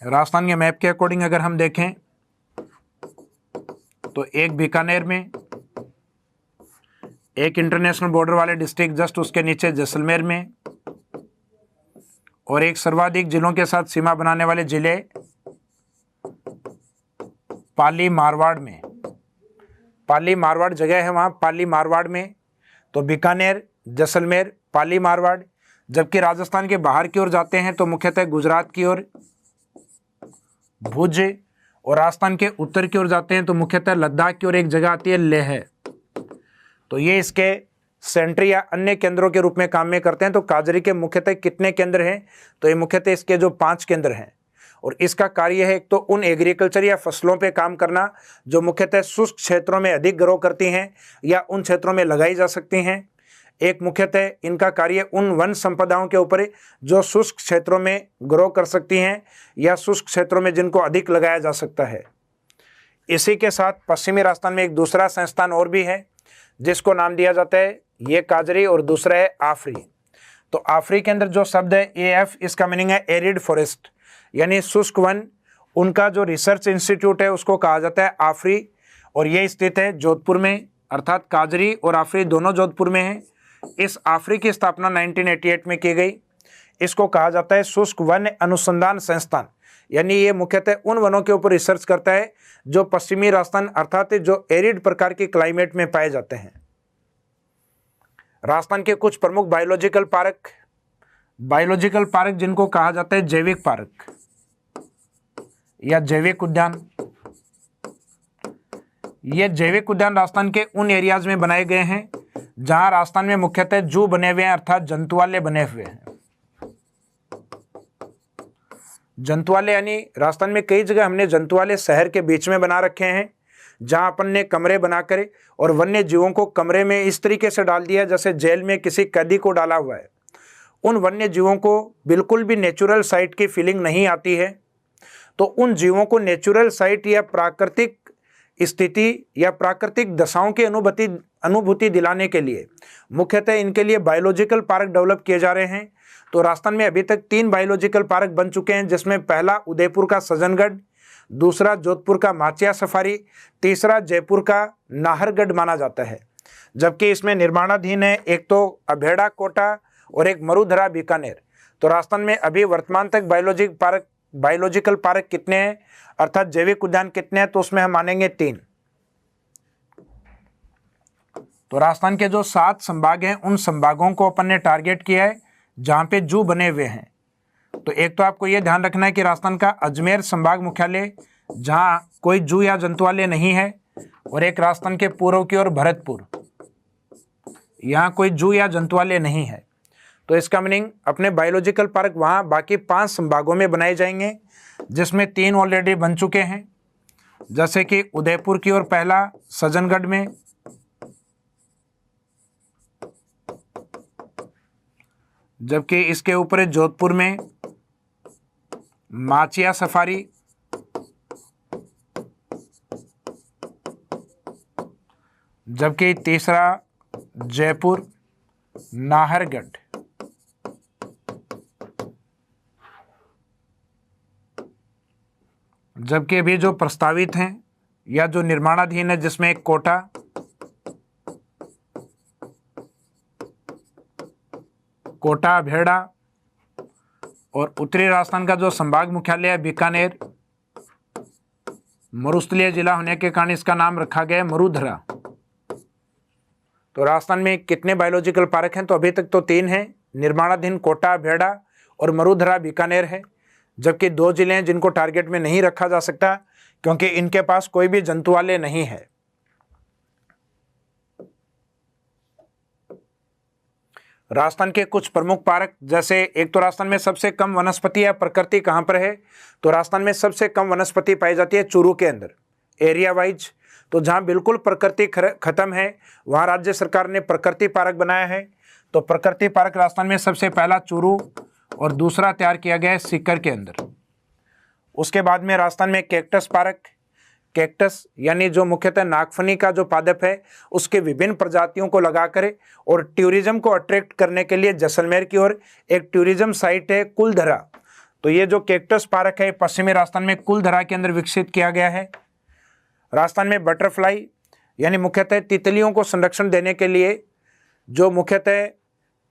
राजस्थान के मैप के अकॉर्डिंग अगर हम देखें तो एक बीकानेर में, एक इंटरनेशनल बॉर्डर वाले डिस्ट्रिक्ट जस्ट उसके नीचे जैसलमेर में, और एक सर्वाधिक जिलों के साथ सीमा बनाने वाले जिले पाली मारवाड़ में। पाली मारवाड़ जगह है वहाँ, पाली मारवाड़ में। तो बीकानेर, जैसलमेर, पाली मारवाड़। जबकि राजस्थान के बाहर की ओर जाते हैं तो मुख्यतः गुजरात की ओर भुज, और राजस्थान के उत्तर की ओर जाते हैं तो मुख्यतः लद्दाख की ओर एक जगह आती है लेह। तो ये इसके सेंटर या अन्य केंद्रों के रूप में काम में करते हैं। तो काजरी के मुख्यतः कितने केंद्र हैं? तो ये मुख्यतः इसके जो 5 केंद्र हैं, और इसका कार्य है एक तो उन एग्रीकल्चर या फसलों पे काम करना जो मुख्यतः शुष्क क्षेत्रों में अधिक ग्रो करती हैं या उन क्षेत्रों में लगाई जा सकती हैं। एक मुख्यतः इनका कार्य उन वन संपदाओं के ऊपर जो शुष्क क्षेत्रों में ग्रो कर सकती हैं या शुष्क क्षेत्रों में जिनको अधिक लगाया जा सकता है। इसी के साथ पश्चिमी राजस्थान में एक दूसरा संस्थान और भी है जिसको नाम दिया जाता है ये काजरी, और दूसरा है आफरी। तो आफरी के अंदर जो शब्द है AF, इसका मीनिंग है एरिड फॉरेस्ट, यानी शुष्क वन। उनका जो रिसर्च इंस्टीट्यूट है उसको कहा जाता है आफरी, और ये स्थित है जोधपुर में, अर्थात काजरी और आफरी दोनों जोधपुर में हैं। इस आफरी की स्थापना 1988 में की गई। इसको कहा जाता है शुष्क वन अनुसंधान संस्थान, यानी ये मुख्यतः उन वनों के ऊपर रिसर्च करता है जो पश्चिमी राजस्थान अर्थात जो एरिड प्रकार के क्लाइमेट में पाए जाते हैं। राजस्थान के कुछ प्रमुख बायोलॉजिकल पार्क जिनको कहा जाता है जैविक पार्क या जैविक उद्यान। ये जैविक उद्यान राजस्थान के उन एरियाज में बनाए गए हैं जहां राजस्थान में मुख्यतः जू बने हुए हैं, अर्थात जंतुआलय बने हुए हैं। जंतुआलय यानी राजस्थान में कई जगह हमने जंतुआलय शहर के बीच में बना रखे हैं जहां अपन ने कमरे बनाकर और वन्य जीवों को कमरे में इस तरीके से डाल दिया जैसे जेल में किसी कैदी को डाला हुआ है। उन वन्य जीवों को बिल्कुल भी नेचुरल साइट की फीलिंग नहीं आती है। तो उन जीवों को नेचुरल साइट या प्राकृतिक स्थिति या प्राकृतिक दशाओं की अनुभूति दिलाने के लिए मुख्यतः इनके लिए बायोलॉजिकल पार्क डेवलप किए जा रहे हैं। तो राजस्थान में अभी तक 3 बायोलॉजिकल पार्क बन चुके हैं, जिसमें पहला उदयपुर का सज्जनगढ़, दूसरा जोधपुर का माचिया सफारी, तीसरा जयपुर का नाहरगढ़ माना जाता है। जबकि इसमें निर्माणाधीन है एक तो अभेड़ा कोटा और एक मरुधरा बीकानेर। तो राजस्थान में अभी वर्तमान तक बायोलॉजिकल पार्क कितने हैं, अर्थात जैविक उद्यान कितने हैं? तो उसमें हम मानेंगे 3। तो राजस्थान के जो 7 संभाग हैं उन संभागों को अपन ने टारगेट किया है जहां पे जू बने हुए हैं। तो एक तो आपको यह ध्यान रखना है कि राजस्थान का अजमेर संभाग मुख्यालय जहां कोई जू या जंतुआलय नहीं है, और एक राजस्थान के पूर्व की ओर भरतपुर, यहाँ कोई जू या जंतुआलय नहीं है। तो इसका मीनिंग अपने बायोलॉजिकल पार्क वहाँ बाकी 5 संभागों में बनाए जाएंगे, जिसमें 3 ऑलरेडी बन चुके हैं, जैसे कि उदयपुर की ओर पहला सज्जनगढ़ में, जबकि इसके ऊपर जोधपुर में माचिया सफारी, जबकि तीसरा जयपुर नाहरगढ़। जबकि अभी जो प्रस्तावित हैं या जो निर्माणाधीन है जिसमें एक कोटा भेड़ा, और उत्तरी राजस्थान का जो संभाग मुख्यालय है बीकानेर, मरुस्थलीय जिला होने के कारण इसका नाम रखा गया है मरुधरा। तो राजस्थान में कितने बायोलॉजिकल पार्क हैं? तो अभी तक तो 3 हैं, निर्माणाधीन कोटा भेड़ा और मरुधरा बीकानेर है। जबकि 2 जिले हैं जिनको टारगेट में नहीं रखा जा सकता क्योंकि इनके पास कोई भी जंतुआलय नहीं है। राजस्थान के कुछ प्रमुख पार्क, जैसे एक तो राजस्थान में सबसे कम वनस्पति या प्रकृति कहाँ पर है? तो राजस्थान में सबसे कम वनस्पति पाई जाती है चूरू के अंदर, एरिया वाइज। तो जहाँ बिल्कुल प्रकृति खत्म है वहाँ राज्य सरकार ने प्रकृति पार्क बनाया है। तो प्रकृति पार्क राजस्थान में सबसे पहला चूरू और दूसरा तैयार किया गया है सीकर के अंदर। उसके बाद में राजस्थान में कैक्टस पार्क, कैक्टस यानी जो मुख्यतः नागफनी का जो पादप है उसके विभिन्न प्रजातियों को लगाकर और टूरिज्म को अट्रैक्ट करने के लिए जैसलमेर की ओर एक टूरिज्म साइट है कुलधरा। तो ये जो कैक्टस पार्क है पश्चिमी राजस्थान में कुलधरा के अंदर विकसित किया गया है। राजस्थान में बटरफ्लाई यानी मुख्यतः तितलियों को संरक्षण देने के लिए जो मुख्यतः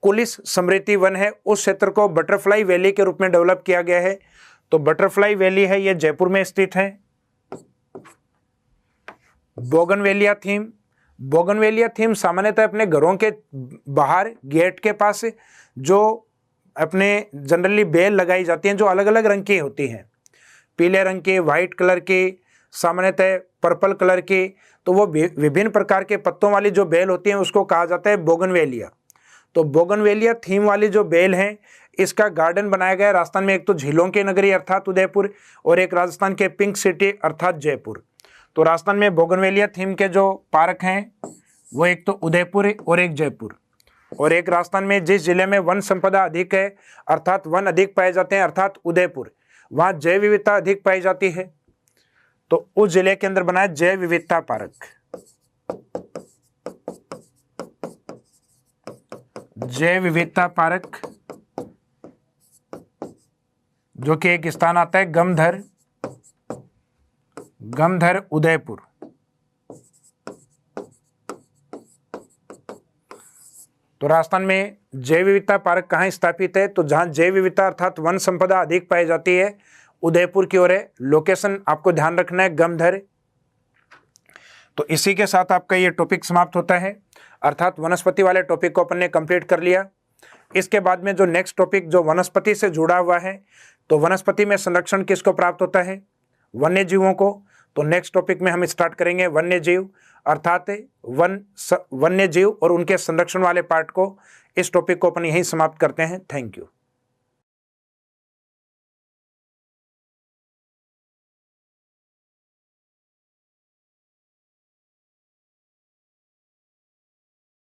कुलिस समृद्धि वन है उस क्षेत्र को बटरफ्लाई वैली के रूप में डेवलप किया गया है। तो बटरफ्लाई वैली है, ये जयपुर में स्थित है। बोगनवेलिया थीम, बोगनवेलिया थीम सामान्यतः अपने घरों के बाहर गेट के पास जो अपने जनरली बेल लगाई जाती हैं, जो अलग अलग रंग की होती हैं, पीले रंग की, वाइट कलर की, सामान्यतः पर्पल कलर की, तो वो विभिन्न प्रकार के पत्तों वाली जो बेल होती हैं उसको कहा जाता है बोगनवेलिया। तो बोगनवेलिया थीम वाली जो बेल है, इसका गार्डन बनाया गया है राजस्थान में, एक तो झीलों की नगरी अर्थात उदयपुर, और एक राजस्थान के पिंक सिटी अर्थात जयपुर। तो राजस्थान में बोगनवेलिया थीम के जो पार्क हैं वो एक तो उदयपुर और एक जयपुर, और एक राजस्थान में जिस जिले में वन संपदा अधिक है अर्थात वन अधिक पाए जाते हैं अर्थात उदयपुर, वहाँ जैव विविधता अधिक पाई जाती है, तो उस जिले के अंदर बना है जैव विविधता पार्क। जैव विविधता पार्क जो कि एक स्थान आता है गमधर उदयपुर। तो राजस्थान में जैव विविधता पार्क कहाँ स्थापित है? तो जहाँ जैव विविधता अर्थात वन संपदा अधिक पाई जाती है उदयपुर की ओर है। लोकेशन आपको ध्यान रखना है गमधर। तो इसी के साथ आपका ये टॉपिक समाप्त होता है, अर्थात वनस्पति वाले टॉपिक को अपन ने कंप्लीट कर लिया। इसके बाद में जो नेक्स्ट टॉपिक जो वनस्पति से जुड़ा हुआ है, तो वनस्पति में संरक्षण किसको प्राप्त होता है? वन्य जीवों को। तो नेक्स्ट टॉपिक में हम स्टार्ट करेंगे वन्य जीव अर्थात वन्य जीव और उनके संरक्षण वाले पार्ट को। इस टॉपिक को अपन यहीं समाप्त करते हैं। Thank you.